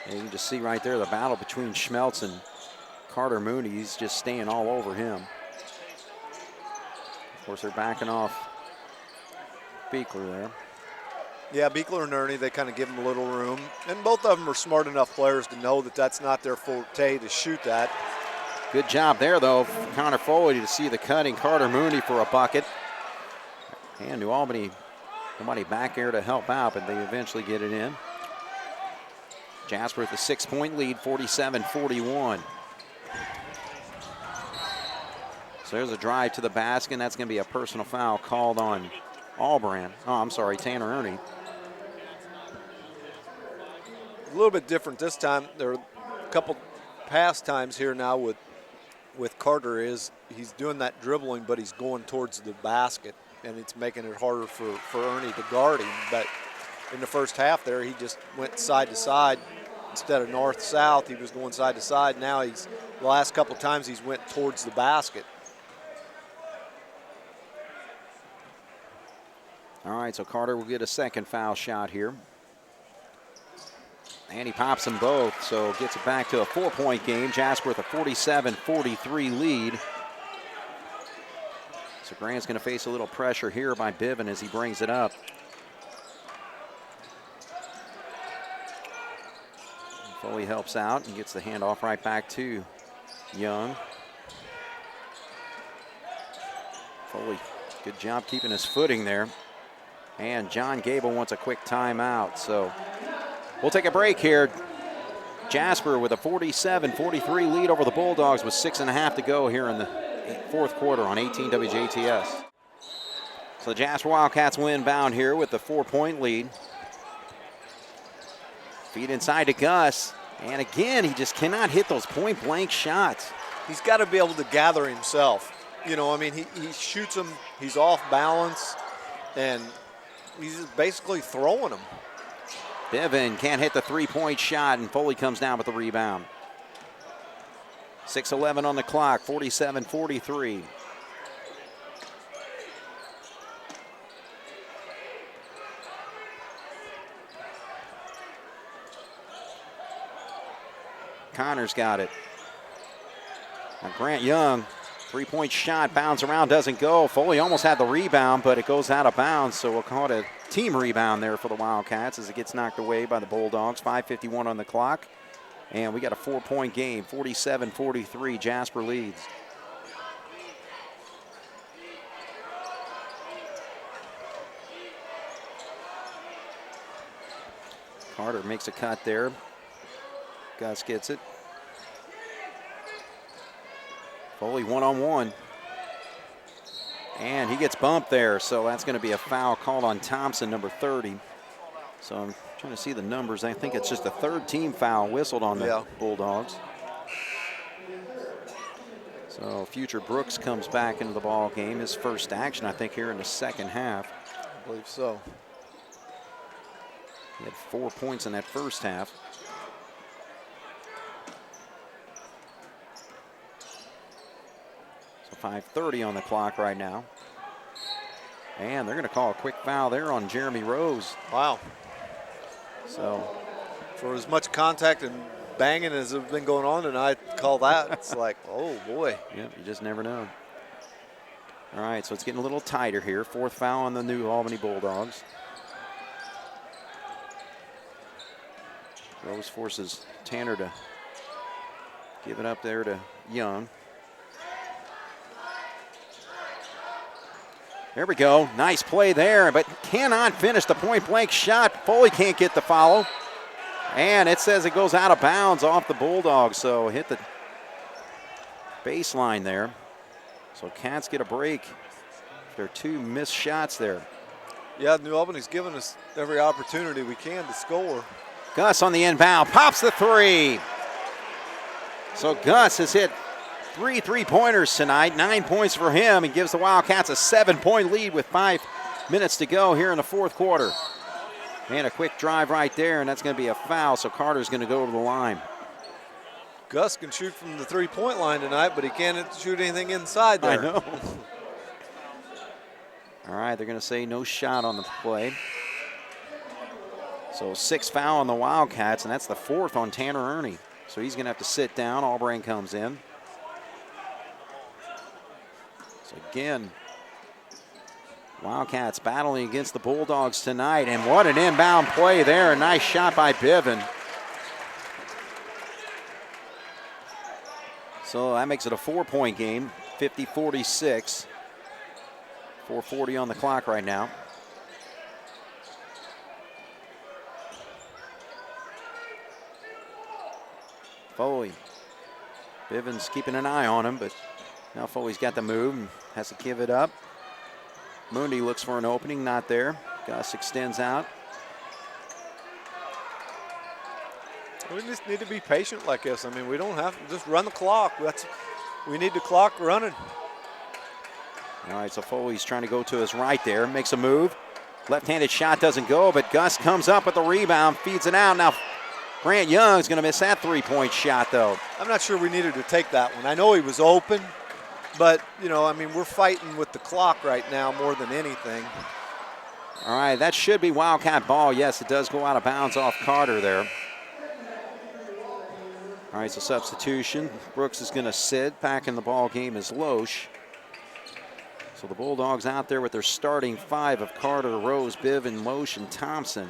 And you can just see right there the battle between Schmeltz and Carter Mooney. He's just staying all over him. Of course, they're backing off Beekler there. Yeah, Beekler and Ernie, they kind of give him a little room. And both of them are smart enough players to know that that's not their forte to shoot that. Good job there, though, Connor Foley to see the cutting Carter Mooney for a bucket. And New Albany, nobody back there to help out, but they eventually get it in. Jasper with a 6-point lead, 47-41. So there's a drive to the basket, and that's going to be a personal foul called on Albran. Oh, I'm sorry, Tanner Ernie. A little bit different this time. There are a couple past times here now with Carter is he's doing that dribbling, but he's going towards the basket, and it's making it harder for Ernie to guard him. But in the first half there, he just went side to side. Instead of north-south, he was going side to side. Now the last couple times he's went towards the basket. All right, so Carter will get a second foul shot here. And he pops them both, so gets it back to a 4-point game. Jasper with a 47-43 lead. So Grant's going to face a little pressure here by Biven as he brings it up. Foley helps out and gets the handoff right back to Young. Foley, good job keeping his footing there. And John Gable wants a quick timeout, so we'll take a break here. Jasper with a 47-43 lead over the Bulldogs with 6.5 to go here in the fourth quarter on 18 WJTS. So the Jasper Wildcats win bound here with the 4-point lead. Feed inside to Gus, and again, he just cannot hit those point-blank shots. He's got to be able to gather himself. You know, I mean, he shoots them, he's off balance, and he's just basically throwing them. Biven can't hit the three-point shot, and Foley comes down with the rebound. 6:11 on the clock, 47-43. Connor's got it. Now Grant Young, three-point shot, bounds around, doesn't go. Foley almost had the rebound, but it goes out of bounds, so we'll call it a team rebound there for the Wildcats as it gets knocked away by the Bulldogs. 5:51 on the clock, and we got a 4-point game. 47-43, Jasper leads. Carter makes a cut there. Gus gets it. Foley one-on-one. And he gets bumped there, so that's going to be a foul called on Thompson, number 30. So I'm trying to see the numbers. I think it's just a third team foul whistled on the Bulldogs. So Future Brooks comes back into the ball game. His first action, I think, here in the second half. I believe so. He had 4 points in that first half. So 5:30 on the clock right now. And they're going to call a quick foul there on Jeremy Rose. Wow. So for as much contact and banging as has been going on tonight, call that. It's like, oh boy. Yep, you just never know. All right, so it's getting a little tighter here. Fourth foul on the New Albany Bulldogs. Rose forces Tanner to give it up there to Young. There we go. Nice play there, but cannot finish the point-blank shot. Foley can't get the follow. And it says it goes out of bounds off the Bulldogs, so hit the baseline there. So Cats get a break. There are 2 missed shots there. Yeah, New Albany's given us every opportunity we can to score. Gus on the inbound, pops the three. So Gus has hit 3 3-pointers tonight, 9 points for him, and gives the Wildcats a 7-point lead with 5 minutes to go here in the fourth quarter. And a quick drive right there, and that's going to be a foul, so Carter's going to go to the line. Gus can shoot from the 3-point line tonight, but he can't shoot anything inside there. I know. All right, they're going to say no shot on the play. So 6th foul on the Wildcats, and that's the 4th on Tanner Ernie. So he's going to have to sit down. Albright comes in. So again, Wildcats battling against the Bulldogs tonight, and what an inbound play there. A nice shot by Biven. So that makes it a 4-point game, 50-46. 4:40 on the clock right now. Foley. Biven's keeping an eye on him, but now Foley's got the move and has to give it up. Mooney looks for an opening, not there. Gus extends out. We just need to be patient like this. I mean, we don't have to just run the clock. We need the clock running. All right, so Foley's trying to go to his right there, makes a move. Left-handed shot doesn't go, but Gus comes up with the rebound, feeds it out. Now Grant Young's going to miss that 3-point shot, though. I'm not sure we needed to take that one. I know he was open, but, you know, I mean, we're fighting with the clock right now more than anything. All right, that should be Wildcat ball. Yes, it does go out of bounds off Carter there. All right, so substitution. Brooks is going to sit. Back in the ball game is Loesch. So the Bulldogs out there with their starting 5 of Carter, Rose, Biven, Loesch, and Thompson.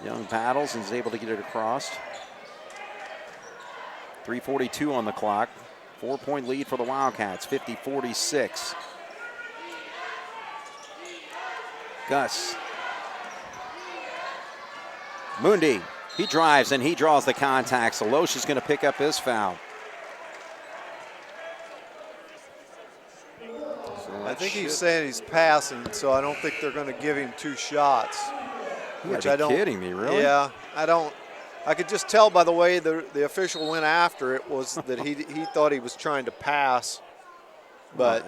Young battles and is able to get it across. 3:42 on the clock. 4-point lead for the Wildcats, 50-46. Gus. Mundi, he drives and he draws the contact, so Loesch is going to pick up his foul. So I think he's saying he's passing, so I don't think they're going to give him 2 shots. Which I don't. Kidding me, really? Yeah, I don't. I could just tell by the way the official went after it was that he thought he was trying to pass, but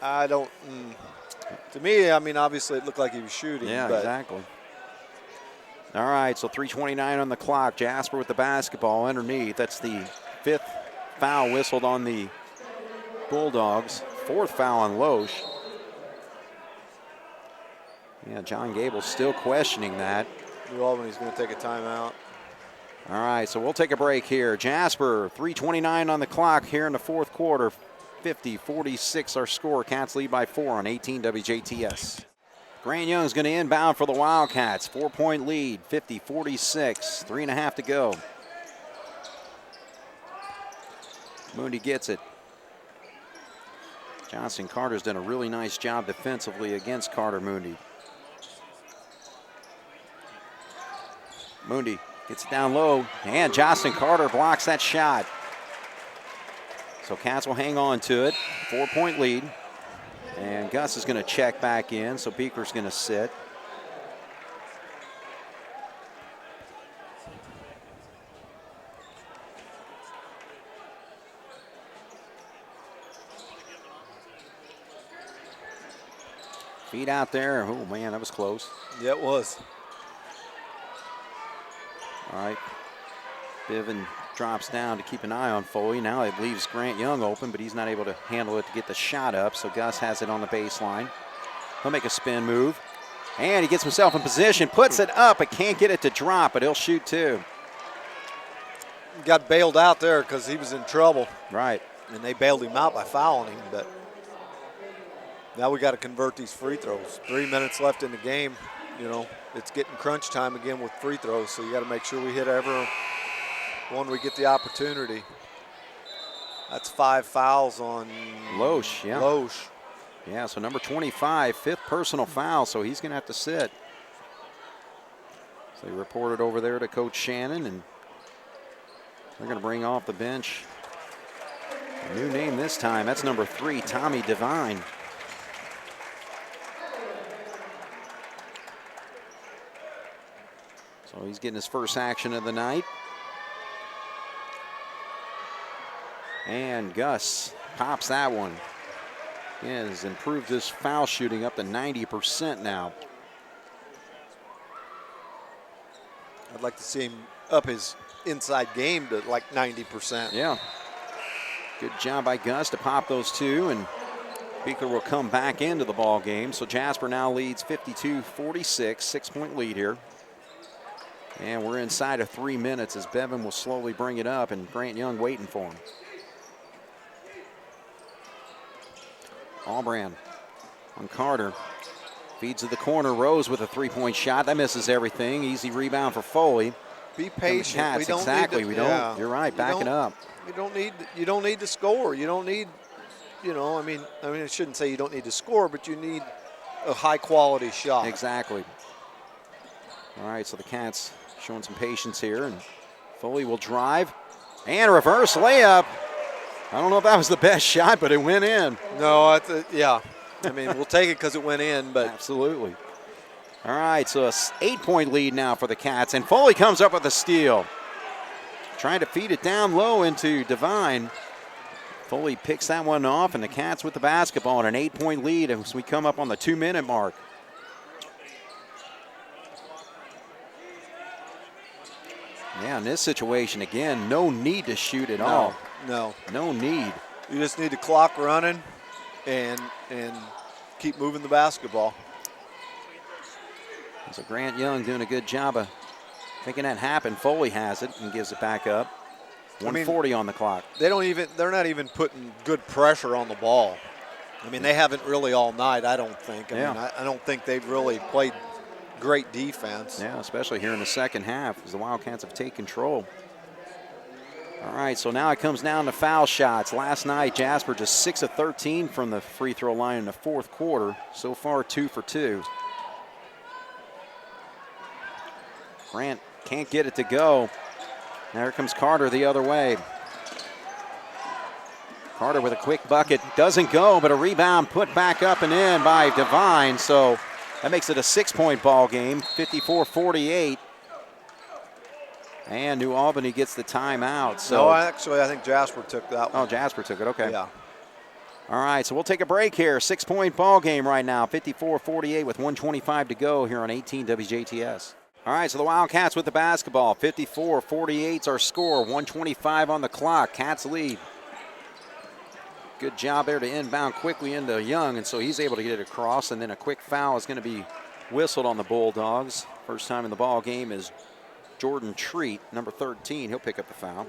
I don't. To me, I mean, obviously it looked like he was shooting. Yeah, but. Exactly. All right, so 3:29 on the clock. Jasper with the basketball underneath. That's the 5th foul whistled on the Bulldogs. 4th foul on Loesch. Yeah, John Gable's still questioning that. New Albany's going to take a timeout. All right, so we'll take a break here. Jasper, 3:29 on the clock here in the 4th quarter. 50-46 our score. Cats lead by 4 on 18 WJTS. Grant Young's going to inbound for the Wildcats. 4-point lead, 50-46. 3.5 to go. Mooney gets it. Johnson Carter's done a really nice job defensively against Carter Mooney. Mooney gets it down low, and Johnson Carter blocks that shot. So Cats will hang on to it. 4-point lead. And Gus is going to check back in, so Beeker's going to sit. Feet out there. Oh, man, that was close. Yeah, it was. All right. Biven drops down to keep an eye on Foley. Now it leaves Grant Young open, but he's not able to handle it to get the shot up, so Gus has it on the baseline. He'll make a spin move, and he gets himself in position, puts it up, but can't get it to drop, but he'll shoot too. Got bailed out there because he was in trouble. Right. And they bailed him out by fouling him, but now we got to convert these free throws. 3 minutes left in the game. You know, it's getting crunch time again with free throws, so you got to make sure we hit every one we get the opportunity. That's 5 fouls on Loesch, yeah. Loesch. Yeah, so number 25, 5th personal foul, so he's going to have to sit. So he reported over there to Coach Shannon, and they're going to bring off the bench a new name this time. That's number 3, Tommy Devine. So he's getting his first action of the night. And Gus pops that one. Yeah, has improved his foul shooting up to 90% now. I'd like to see him up his inside game to like 90%. Yeah. Good job by Gus to pop those 2, and Beeker will come back into the ball game. So Jasper now leads 52-46, 6-point lead here. And we're inside of 3 minutes as Bevan will slowly bring it up, and Grant Young waiting for him. Allbrand on Carter. Feeds to the corner. Rose with a 3-point shot. That misses everything. Easy rebound for Foley. Be patient. We don't exactly. We don't. Yeah. You're right. Backing up. You don't need to score. You don't need. You know. I mean, I shouldn't say you don't need to score, but you need a high-quality shot. Exactly. All right. So the Cats showing some patience here, and Foley will drive and a reverse layup. I don't know if that was the best shot, but it went in. No, yeah. I mean, we'll take it because it went in, but. Absolutely. All right, so a 8-point lead now for the Cats, and Foley comes up with a steal. Trying to feed it down low into Devine. Foley picks that one off, and the Cats with the basketball and an 8-point lead as we come up on the 2-minute mark. Yeah, in this situation, again, no need to shoot at all. No. No need. You just need the clock running and keep moving the basketball. So Grant Young doing a good job of making that happen. Foley has it and gives it back up. 1:40 on the clock. They're not even putting good pressure on the ball. I mean, they haven't really all night, I don't think. I don't think they've really played great defense. Yeah, especially here in the second half as the Wildcats have taken control. All right, so now it comes down to foul shots. Last night, Jasper just 6 of 13 from the free throw line in the fourth quarter. So far, 2 for 2. Grant can't get it to go. Now here comes Carter the other way. Carter with a quick bucket. Doesn't go, but a rebound put back up and in by Devine. So that makes it a 6-point ball game, 54-48. And New Albany gets the timeout. So no, actually, I think Jasper took that one. Oh, Jasper took it. Okay. Yeah. All right, so we'll take a break here. 6-point ball game right now, 54-48 with 1:25 to go here on 18 WJTS. All right, so the Wildcats with the basketball. 54-48's our score. 1:25 on the clock. Cats lead. Good job there to inbound quickly into Young, and so he's able to get it across, and then a quick foul is going to be whistled on the Bulldogs. First time in the ball game is Jordan Treat, number 13. He'll pick up the foul.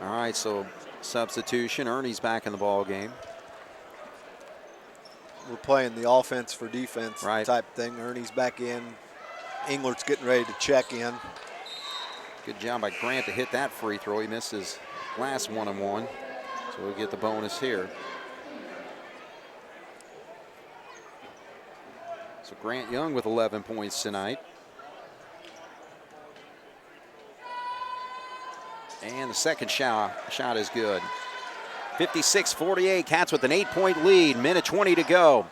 All right, so substitution. Ernie's back in the ball game. We're playing the offense for defense type thing. Ernie's back in. Englert's getting ready to check in. Good job by Grant to hit that free throw. He missed his last one-on-one, so we'll get the bonus here. So Grant Young with 11 points tonight. And the second shot is good. 56-48, Cats with an 8-point lead, minute 20 to go.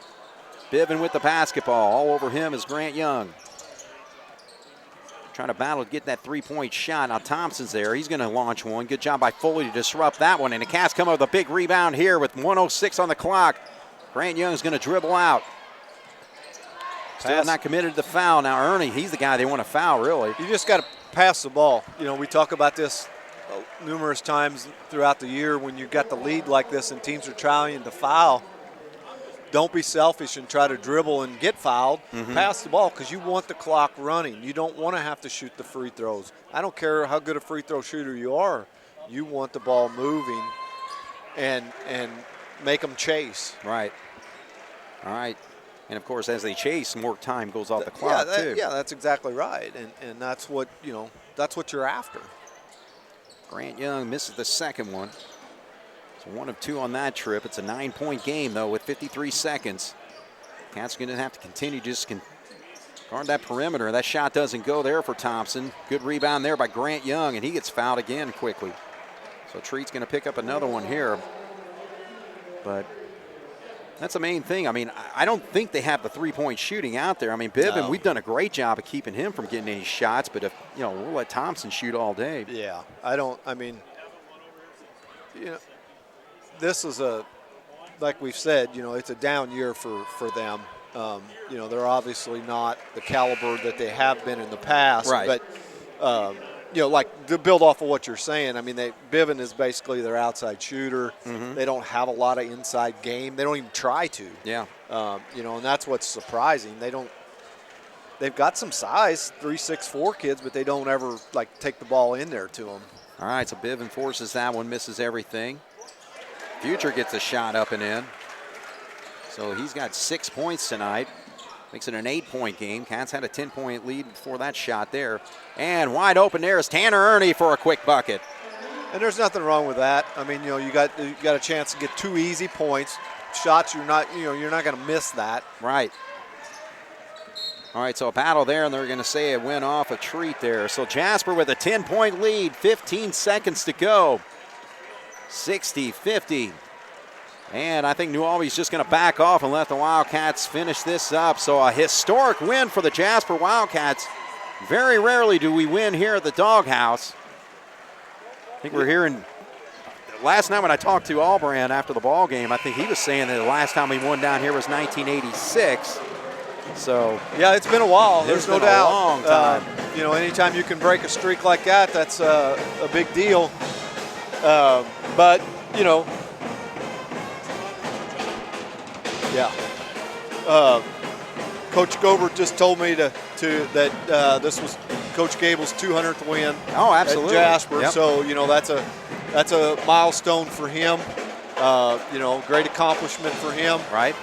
Bivin with the basketball. All over him is Grant Young. Trying to battle to get that three-point shot. Now Thompson's there. He's going to launch one. Good job by Foley to disrupt that one. And the Cats come up with a big rebound here with 1:06 on the clock. Grant Young's going to dribble out. Still not committed to the foul. Now Ernie, he's the guy they want to foul, really. You just got to pass the ball. You know, we talk about this numerous times throughout the year when you've got the lead like this and teams are trying to foul. Don't be selfish and try to dribble and get fouled. Pass the ball because you want the clock running. You don't want to have to shoot the free throws. I don't care how good a free throw shooter you are. You want the ball moving and make them chase. Right. All right. And, of course, as they chase, more time goes off the clock, too. Yeah, that's exactly right. And that's what, you know, that's what you're after. Grant Young misses the second one. So 1 of 2 on that trip. It's a 9-point game, though, with 53 seconds. Cats going to have to continue just guard that perimeter. That shot doesn't go there for Thompson. Good rebound there by Grant Young, and he gets fouled again quickly. So Treat's going to pick up another one here. But that's the main thing. I mean, I don't think they have the three-point shooting out there. I mean, Bivin, we've done a great job of keeping him from getting any shots, but if, you know, we'll let Thompson shoot all day. Yeah, you know, this is like we've said, you know, it's a down year for them. You know, they're obviously not the caliber that they have been in the past. Right. But, you know, like to build off of what you're saying, I mean, Bivin is basically their outside shooter. They don't have a lot of inside game. They don't even try to. Yeah. You know, and that's what's surprising. They've got some size, 3'6", 4 kids, but they don't ever, like, take the ball in there to them. All right, so Bivin forces that one, misses everything. Future gets a shot up and in. So he's got 6 points tonight. Makes it an 8-point game. Cats had a 10-point lead before that shot there. And wide open there is Tanner Ernie for a quick bucket. And there's nothing wrong with that. I mean, you know, you got a chance to get 2 easy points. Shots you're not going to miss that. Right. All right, so a battle there, and they're going to say it went off a Treat there. So Jasper with a 10-point lead, 15 seconds to go. 60-50. And I think New Albany's just going to back off and let the Wildcats finish this up. So a historic win for the Jasper Wildcats. Very rarely do we win here at the Doghouse. I think we're hearing last night when I talked to Albran after the ball game, I think he was saying that the last time we won down here was 1986. So yeah, it's been a while. There's no doubt. A long time. You know, anytime you can break a streak like that, that's a big deal. But you know, yeah. Coach Gobert just told me that this was Coach Gable's 200th win. Oh, absolutely. At Jasper. Yep. So you know that's a milestone for him. You know, great accomplishment for him. Right.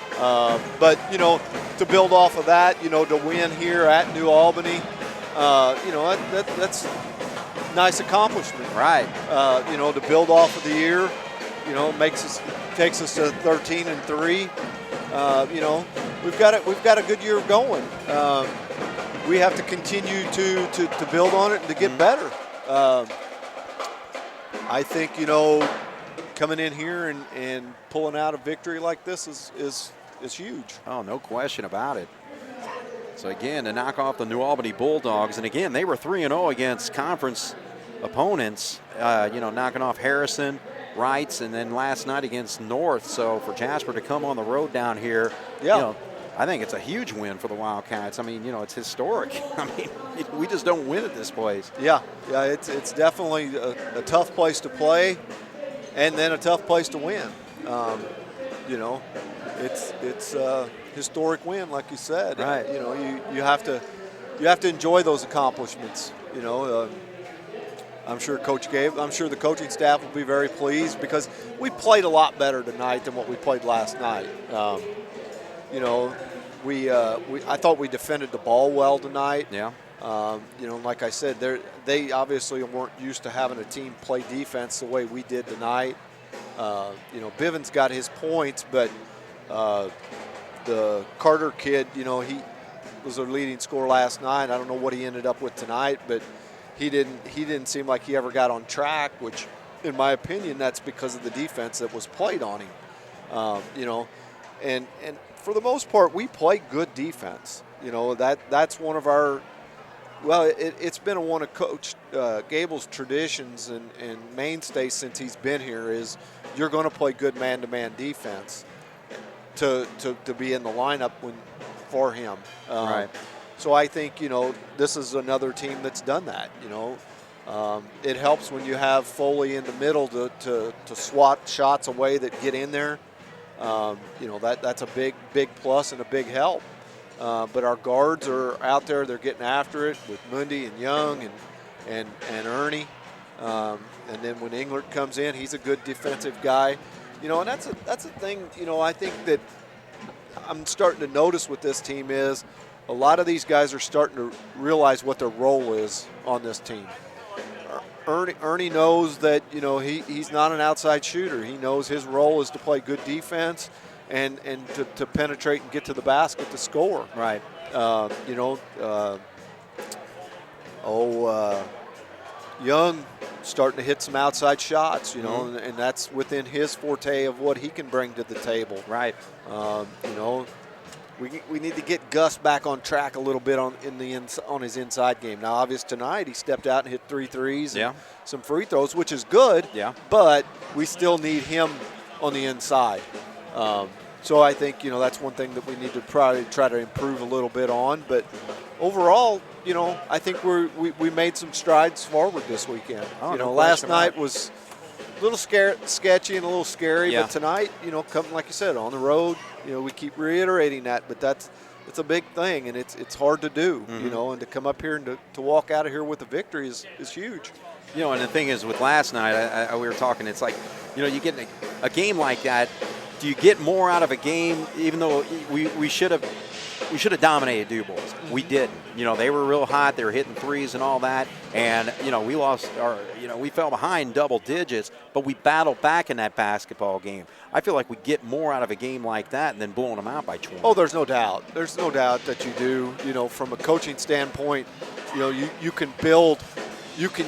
But you know, to build off of that, you know, to win here at New Albany, you know, that's a nice accomplishment. Right. You know, to build off of the year, you know, takes us to 13-3. You know, we've got a good year going. We have to continue to build on it and to get better. I think, you know, coming in here and pulling out a victory like this is huge. Oh, no question about it. So again, to knock off the New Albany Bulldogs, and again, they were 3-0 against conference opponents. You know, knocking off Harrison, Wrights, and then last night against North. So for Jasper to come on the road down here, yeah. You know, I think it's a huge win for the Wildcats. I mean, you know, it's historic. I mean, we just don't win at this place. Yeah, it's definitely a tough place to play, and then a tough place to win. You know, it's a historic win, like you said. Right. You know, you have to enjoy those accomplishments. You know, I'm sure the coaching staff will be very pleased because we played a lot better tonight than what we played last night. You know, I thought we defended the ball well tonight. Yeah. You know, like I said, they obviously weren't used to having a team play defense the way we did tonight. You know, Bivens got his points, but the Carter kid, you know, he was their leading scorer last night. I don't know what he ended up with tonight, but he didn't seem like he ever got on track, which, in my opinion, that's because of the defense that was played on him. You know, and for the most part, we play good defense. You know, that's one of our – well, it's been one of Coach Gable's traditions and mainstays since he's been here is you're going to play good man-to-man defense to be in the lineup for him. Right. So I think, you know, this is another team that's done that, you know. It helps when you have Foley in the middle to swat shots away that get in there. You know, that's a big plus and a big help. But our guards are out there. They're getting after it with Mundy and Young and Ernie. And then when Englert comes in, he's a good defensive guy. You know, and that's a thing, you know, I think that I'm starting to notice with this team is a lot of these guys are starting to realize what their role is on this team. Ernie knows that, you know, he's not an outside shooter. He knows his role is to play good defense and to penetrate and get to the basket to score. Right. You know, Young starting to hit some outside shots, you know, and that's within his forte of what he can bring to the table. Right. You know, we need to get Gus back on track a little bit on his inside game. Now, obviously tonight he stepped out and hit 3 threes and some free throws, which is good. Yeah. But we still need him on the inside. So I think, you know, that's one thing that we need to probably try to improve a little bit on. But overall, you know, I think we made some strides forward this weekend. Oh, you know, no last question night about it. was a little sketchy and a little scary, Yeah. but tonight, you know, coming like you said, on the road, you know, we keep reiterating that, but it's a big thing, and it's hard to do, you know, and to come up here and to walk out of here with a victory is huge. You know, and the thing is with last night, we were talking, it's like, you know, you get a game like that, do you get more out of a game, even though we should have dominated Du Bois? We didn't. You know, they were real hot. They were hitting threes and all that. And, you know, we fell behind double digits, but we battled back in that basketball game. I feel like we get more out of a game like that than blowing them out by 20. Oh, there's no doubt. There's no doubt that you do. You know, from a coaching standpoint, you know, you can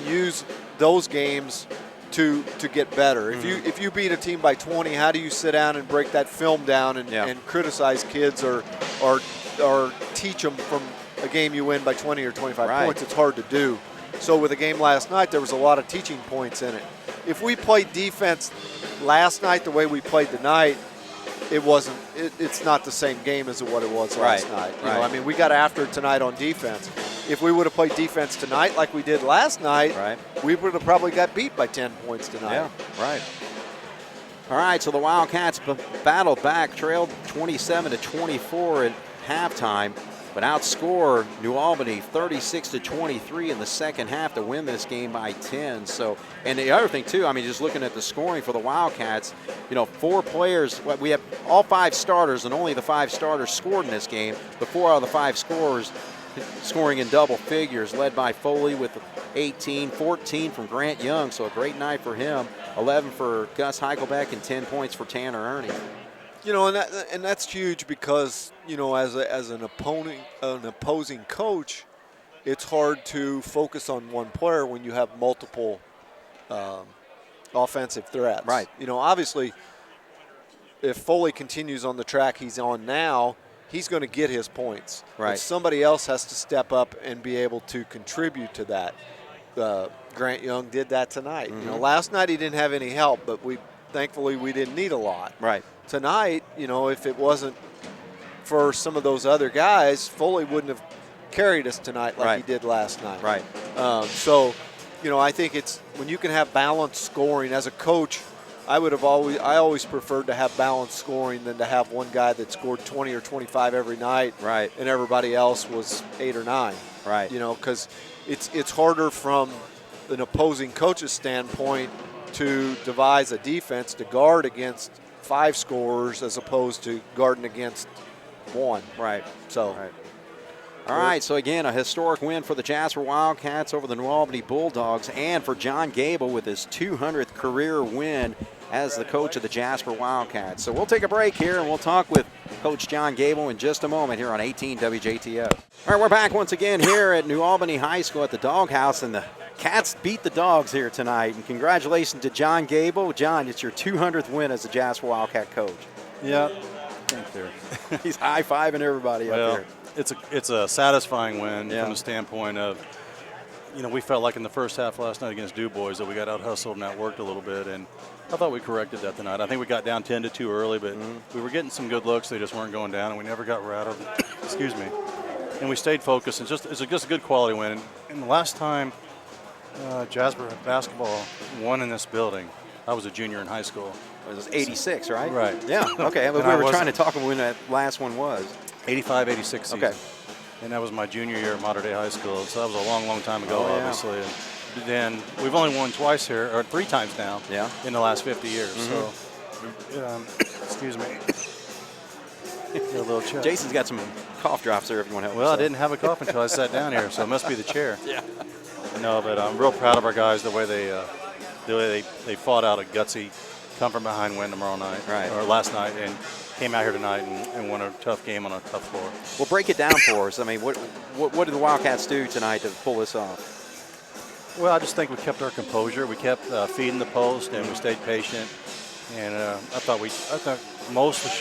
use those games to get better. If you beat a team by 20, how do you sit down and break that film down and criticize kids or teach them from a game you win by 20 or 25 points? It's hard to do. So with the game last night, there was a lot of teaching points in it. If we played defense last night the way we played tonight, it wasn't. It's not the same game as what it was last night. You know, I mean, we got after it tonight on defense. If we would have played defense tonight like we did last night, we would have probably got beat by 10 points tonight. Yeah, right. All right, so the Wildcats battled back, trailed 27-24 at halftime, but outscored New Albany 36-23 in the second half to win this game by 10. So, and the other thing too, I mean, just looking at the scoring for the Wildcats, you know, 4 players. We have all 5 starters, and only the 5 starters scored in this game. But 4 out of the 5 scorers scoring in double figures, led by Foley with 18, 14 from Grant Young. So a great night for him. 11 for Gus Heichelbeck and 10 points for Tanner Ernie. You know, and that's huge because, you know, as an opposing coach, it's hard to focus on one player when you have multiple offensive threats. Right. You know, obviously, if Foley continues on the track he's on now, he's going to get his points. Right. But somebody else has to step up and be able to contribute to that. Grant Young did that tonight. You know, last night he didn't have any help, but thankfully we didn't need a lot. Right. Tonight, you know, if it wasn't for some of those other guys, Foley wouldn't have carried us tonight like he did last night. Right. So, you know, I think it's when you can have balanced scoring as a coach. I always preferred to have balanced scoring than to have one guy that scored 20 or 25 every night, and everybody else was 8 or 9. Right. You know, because it's harder from an opposing coach's standpoint to devise a defense to guard against 5 scorers as opposed to guarding against 1. Right. So. Right. All right, so again, a historic win for the Jasper Wildcats over the New Albany Bulldogs, and for John Gable with his 200th career win as the coach of the Jasper Wildcats. So we'll take a break here, and we'll talk with Coach John Gable in just a moment here on 18 WJTS. All right, we're back once again here at New Albany High School at the Doghouse, and the Cats beat the Dogs here tonight. And congratulations to John Gable. John, it's your 200th win as the Jasper Wildcat coach. Yeah, thank you. He's high-fiving everybody up there. It's a satisfying win from the standpoint of, you know, we felt like in the first half last night against Du Bois that we got out-hustled and outworked a little bit, and I thought we corrected that tonight. I think we got down 10-2 early, but we were getting some good looks. They just weren't going down, and we never got rattled. Excuse me. And we stayed focused. It's just a good quality win. And the last time Jasper basketball won in this building, I was a junior in high school. It was 86, right? Right. Yeah, okay. But we were trying to talk about when that last one was. 85, 86 season. Okay. And that was my junior year at Mater Dei High School. So that was a long, long time ago, obviously. And then we've only won twice here, or 3 times now, in the last 50 years. So, excuse me. Get a little chest. Jason's got some cough drops there if you want to help. Well, I didn't have a cough until I sat down here, so it must be the chair. No, but I'm real proud of our guys, the way they fought out a gutsy come from behind win tomorrow night, or last night, and came out here tonight and won a tough game on a tough floor. Well, break it down for us. I mean, what did the Wildcats do tonight to pull this off? Well, I just think we kept our composure. We kept feeding the post, and we stayed patient. And I thought most of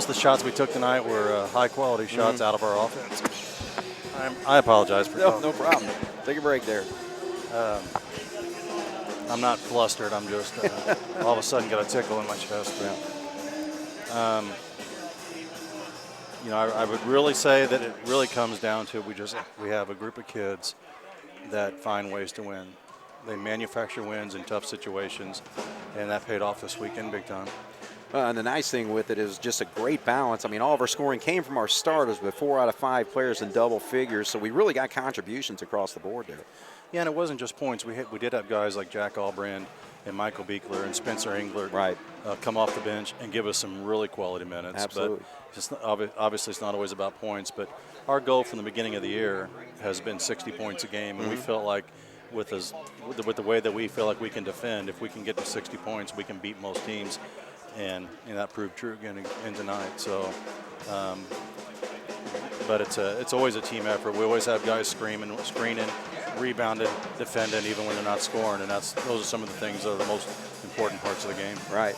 the shots we took tonight were high quality shots out of our offense. I apologize for no problem. Take a break there. I'm not flustered. I'm just all of a sudden got a tickle in my chest. You know, I would really say that it really comes down to we have a group of kids that find ways to win. They manufacture wins in tough situations, and that paid off this weekend big time. And the nice thing with it is just a great balance. I mean, all of our scoring came from our starters, but 4 out of 5 players in double figures, so we really got contributions across the board there. Yeah, and it wasn't just points. We did have guys like Jack Albrand and Michael Beekler and Spencer Englert come off the bench and give us some really quality minutes. Absolutely. But obviously it's not always about points, but our goal from the beginning of the year has been 60 points a game, and we felt like with the way that we feel like we can defend, if we can get to 60 points, we can beat most teams, and that proved true again tonight. So, but it's always a team effort. We always have guys screaming, rebounding, defending, even when they're not scoring, and those are some of the things that are the most important parts of the game. Right.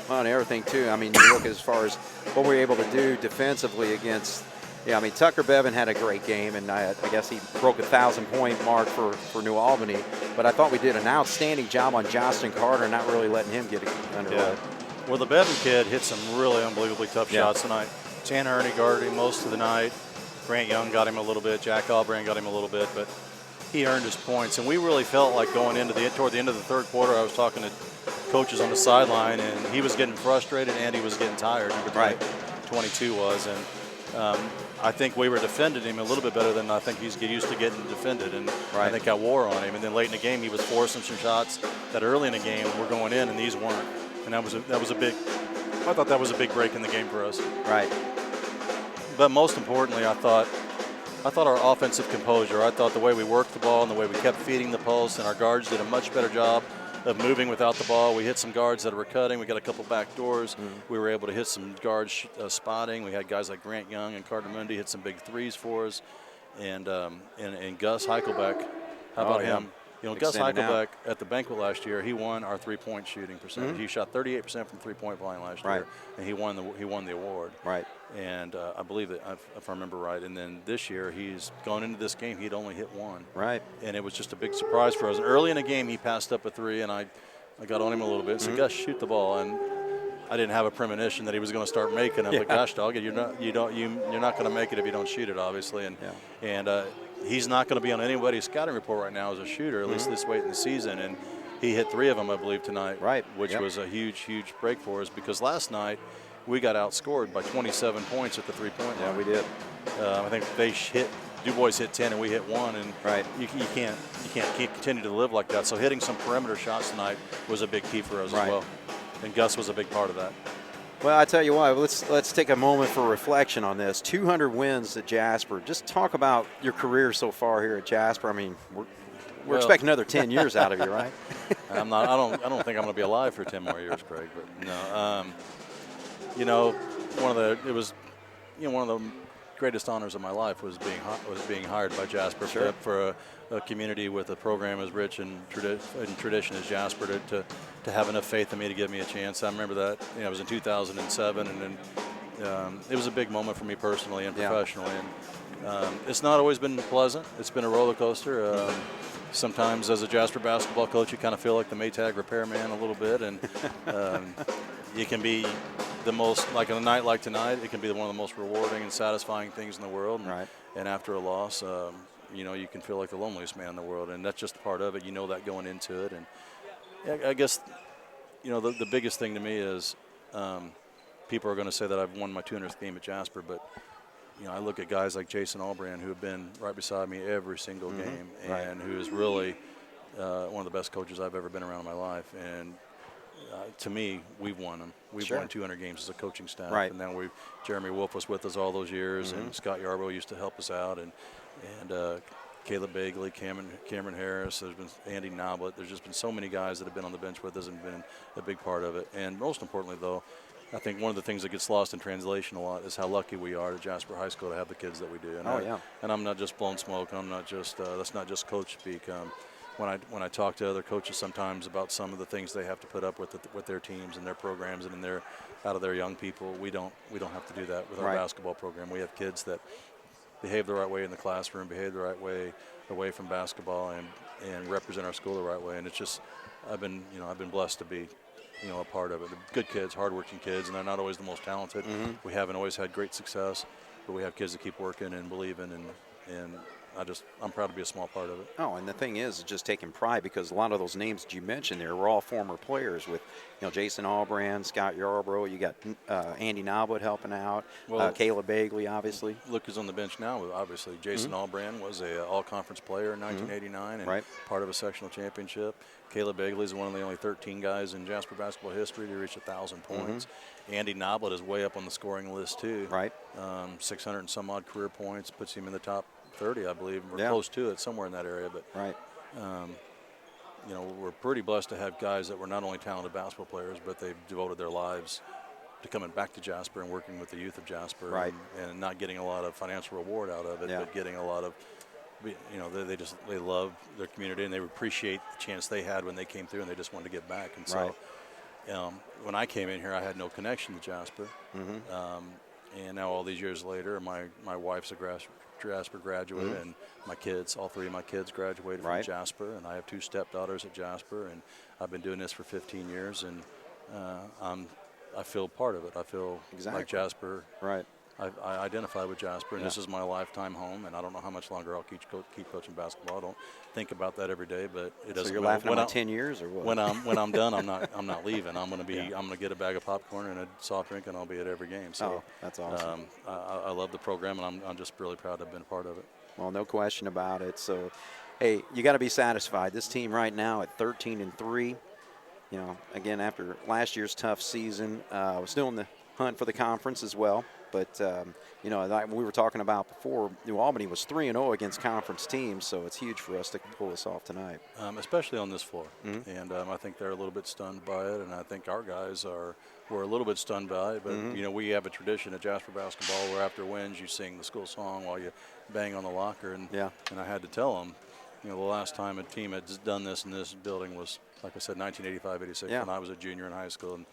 Well, and everything too. I mean, you look as far as what we're able to do defensively against. Yeah, I mean, Tucker Bevan had a great game, and I guess he broke 1,000-point mark for New Albany. But I thought we did an outstanding job on Justin Carter, not really letting him get it underway. Well, the Bevan kid hit some really unbelievably tough shots tonight. Tanner Ernie guarded him most of the night. Grant Young got him a little bit. Jack Albrand got him a little bit, but he earned his points. And we really felt like going into toward the end of the third quarter, I was talking to coaches on the sideline, and he was getting frustrated, and Andy was getting tired. Number 22 was, and I think we were defending him a little bit better than I think he's used to getting defended, and I think I wore on him. And then late in the game, he was forcing some shots that early in the game were going in, and these weren't. And that was a big. I thought that was a big break in the game for us. Right. But most importantly, I thought our offensive composure. I thought the way we worked the ball and the way we kept feeding the pulse, and our guards did a much better job of moving without the ball. We hit some guards that were cutting. We got a couple back doors. We were able to hit some guards spotting. We had guys like Grant Young and Carter Mundy hit some big threes for us, and Gus Heichelbeck. How about him? You know, Gus Heichelbeck at the banquet last year, he won our three-point shooting percentage. He shot 38% from three-point line last year, and he won the award. Right. And I believe that, if I remember right. And then this year, he's gone into this game, he'd only hit one. Right. And it was just a big surprise for us. And early in the game, he passed up a three, and I got on him a little bit. So Gus, shoot the ball, and I didn't have a premonition that he was going to start making them. But gosh, dog, you're not going to make it if you don't shoot it, obviously. And he's not going to be on anybody's scouting report right now as a shooter, at least this late in the season. And he hit three of them, I believe, tonight. Right. Which was a huge, huge break for us, because last night we got outscored by 27 points at the three-point line. Yeah, we did. I think Du Bois hit 10 and we hit 1, and you can't continue to live like that. So hitting some perimeter shots tonight was a big key for us as well. And Gus was a big part of that. Well, I tell you what, let's take a moment for reflection on this. 200 wins at Jasper. Just talk about your career so far here at Jasper. I mean, we're expecting another 10 years out of you, right? I don't think I'm going to be alive for 10 more years, Craig. But no, one of the greatest honors of my life was being hired by Jasper for a community with a program as rich in tradition as Jasper to have enough faith in me to give me a chance. I remember that. It was in 2007, and then it was a big moment for me personally and professionally. And it's not always been pleasant. It's been a roller coaster. Sometimes as a Jasper basketball coach, you kind of feel like the Maytag repairman a little bit, and you can be the most, like on a night like tonight, it can be one of the most rewarding and satisfying things in the world. And after a loss, you can feel like the loneliest man in the world, and that's just part of it. You know that going into it, and I guess the biggest thing to me is people are going to say that I've won my 200th game at Jasper, but I look at guys like Jason Albrand, who have been right beside me every single game, and who is really one of the best coaches I've ever been around in my life. And to me, we've won them. We've won 200 games as a coaching staff. And then Jeremy Wolf was with us all those years, and Scott Yarbrough used to help us out, and Caleb Bagley, Cameron Harris, there's been Andy Noblet. There's just been so many guys that have been on the bench with us and been a big part of it. And most importantly, though, I think one of the things that gets lost in translation a lot is how lucky we are at Jasper High School to have the kids that we do. And and I'm not just blowing smoke. I'm not just that's not just coach speak. When I talk to other coaches sometimes about some of the things they have to put up with their teams and their programs and out of their young people, we don't have to do that with our basketball program. We have kids that behave the right way in the classroom, behave the right way away from basketball, and represent our school the right way. And it's just I've been blessed to be a part of it. They're good kids, hardworking kids, and they're not always the most talented. We haven't always had great success, but we have kids that keep working and believing, and I'm proud to be a small part of it. Oh, and the thing is just taking pride, because a lot of those names that you mentioned there were all former players with, Jason Albrand, Scott Yarbrough. You got Andy Noblet helping out, Caleb Bagley, obviously. Look who's on the bench now, obviously. Jason Albrand was a all-conference player in 1989 and part of a sectional championship. Caleb Bagley is one of the only 13 guys in Jasper basketball history to reach 1,000 points. Andy Noblet is way up on the scoring list, too. 600 and some odd career points, puts him in the top 30, I believe. We're close to it, somewhere in that area. But we're pretty blessed to have guys that were not only talented basketball players, but they've devoted their lives to coming back to Jasper and working with the youth of Jasper, and not getting a lot of financial reward out of it, but getting a lot of, they love their community, and they appreciate the chance they had when they came through, and they just wanted to get back. And so when I came in here, I had no connection to Jasper. And now all these years later, my wife's a Jasper graduate, and my kids, all three of my kids graduated from Jasper, and I have 2 stepdaughters at Jasper, and I've been doing this for 15 years, and I'm I feel part of it. I feel Exactly. like Jasper. Right. I identify with Jasper, and this is my lifetime home, and I don't know how much longer I'll keep coaching basketball. I don't think about that every day, but it doesn't. So you're laughing about 10 years or what? When I'm done, I'm not leaving. I'm gonna get a bag of popcorn and a soft drink, and I'll be at every game. So that's awesome. I love the program, and I'm just really proud to have been a part of it. Well, no question about it. So, hey, you got to be satisfied. This team right now at 13-3. You know, again, after last year's tough season, was still in the hunt for the conference as well. But, you know, like we were talking about before, New Albany was 3-0 against conference teams, so it's huge for us to pull this off tonight. Especially on this floor. And I think they're a little bit stunned by it, and I think our guys were a little bit stunned by it. But, you know, we have a tradition at Jasper basketball where after wins you sing the school song while you bang on the locker. And I had to tell them, you know, the last time a team had done this in this building was, like I said, 1985-86 when I was a junior in high school. And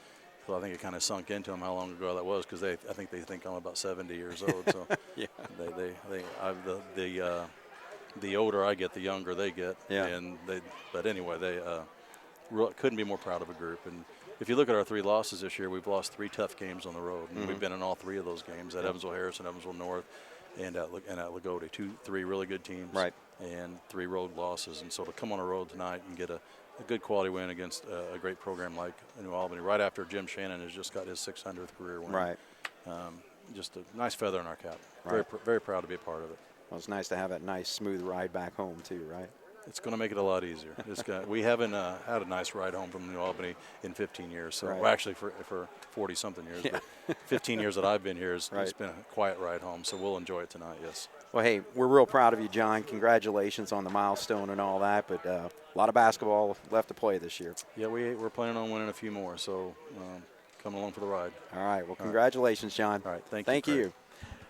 so I think it kind of sunk into them how long ago that was, because I think they think I'm about 70 years old. So the older I get, the younger they get. But anyway, they couldn't be more proud of a group. And if you look at our 3 losses this year, we've lost 3 tough games on the road, and we've been in all 3 of those games at Evansville Harrison, Evansville North, and at Lagodi. 3 really good teams, and 3 road losses. And so to come on a road tonight and get a good quality win against a great program like New Albany, right after Jim Shannon has just got his 600th career win. Just a nice feather in our cap. Very proud to be a part of it. Well, it's nice to have that nice, smooth ride back home, too, right? It's going to make it a lot easier. We haven't had a nice ride home from New Albany in 15 years. So, well, actually, for 40-something years. But 15 years that I've been here, it's been a quiet ride home. So we'll enjoy it tonight, yes. Well, hey, we're real proud of you, John. Congratulations on the milestone and all that. But a lot of basketball left to play this year. Yeah, we're planning on winning a few more. So come along for the ride. All right. Well, congratulations, John. All right. Thank you.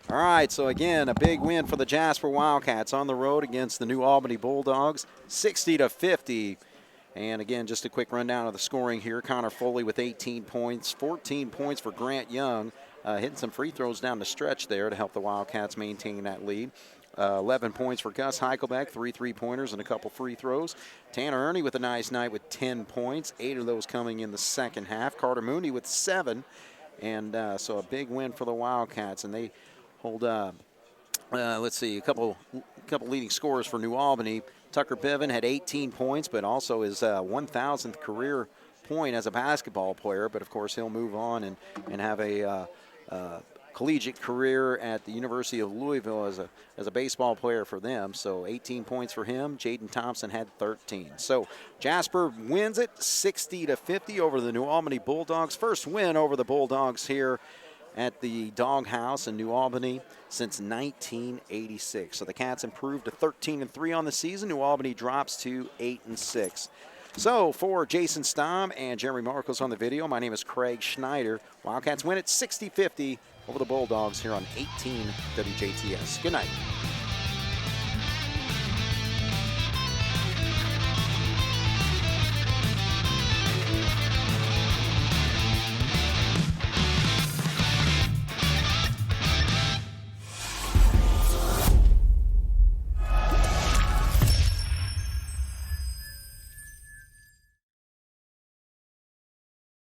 All right, so again, a big win for the Jasper Wildcats on the road against the New Albany Bulldogs, 60-50. And again, just a quick rundown of the scoring here. Connor Foley with 18 points, 14 points for Grant Young, hitting some free throws down the stretch there to help the Wildcats maintain that lead. 11 points for Gus Heichelbeck, 3 3-pointers and a couple free throws. Tanner Ernie with a nice night with 10 points, 8 of those coming in the second half. Carter Mooney with 7, and so a big win for the Wildcats, and they hold, let's see, a couple leading scorers for New Albany. Tucker Bevan had 18 points, but also his 1,000th career point as a basketball player. But, of course, he'll move on and have a collegiate career at the University of Louisville as a baseball player for them. So 18 points for him. Jaden Thompson had 13. So Jasper wins it 60-50 over the New Albany Bulldogs. First win over the Bulldogs here at the Doghouse in New Albany since 1986. So the Cats improved to 13-3 on the season. New Albany drops to 8-6. So for Jason Stamm and Jeremy Markos on the video, my name is Craig Schneider. Wildcats win it 60-50 over the Bulldogs here on 18 WJTS. Good night.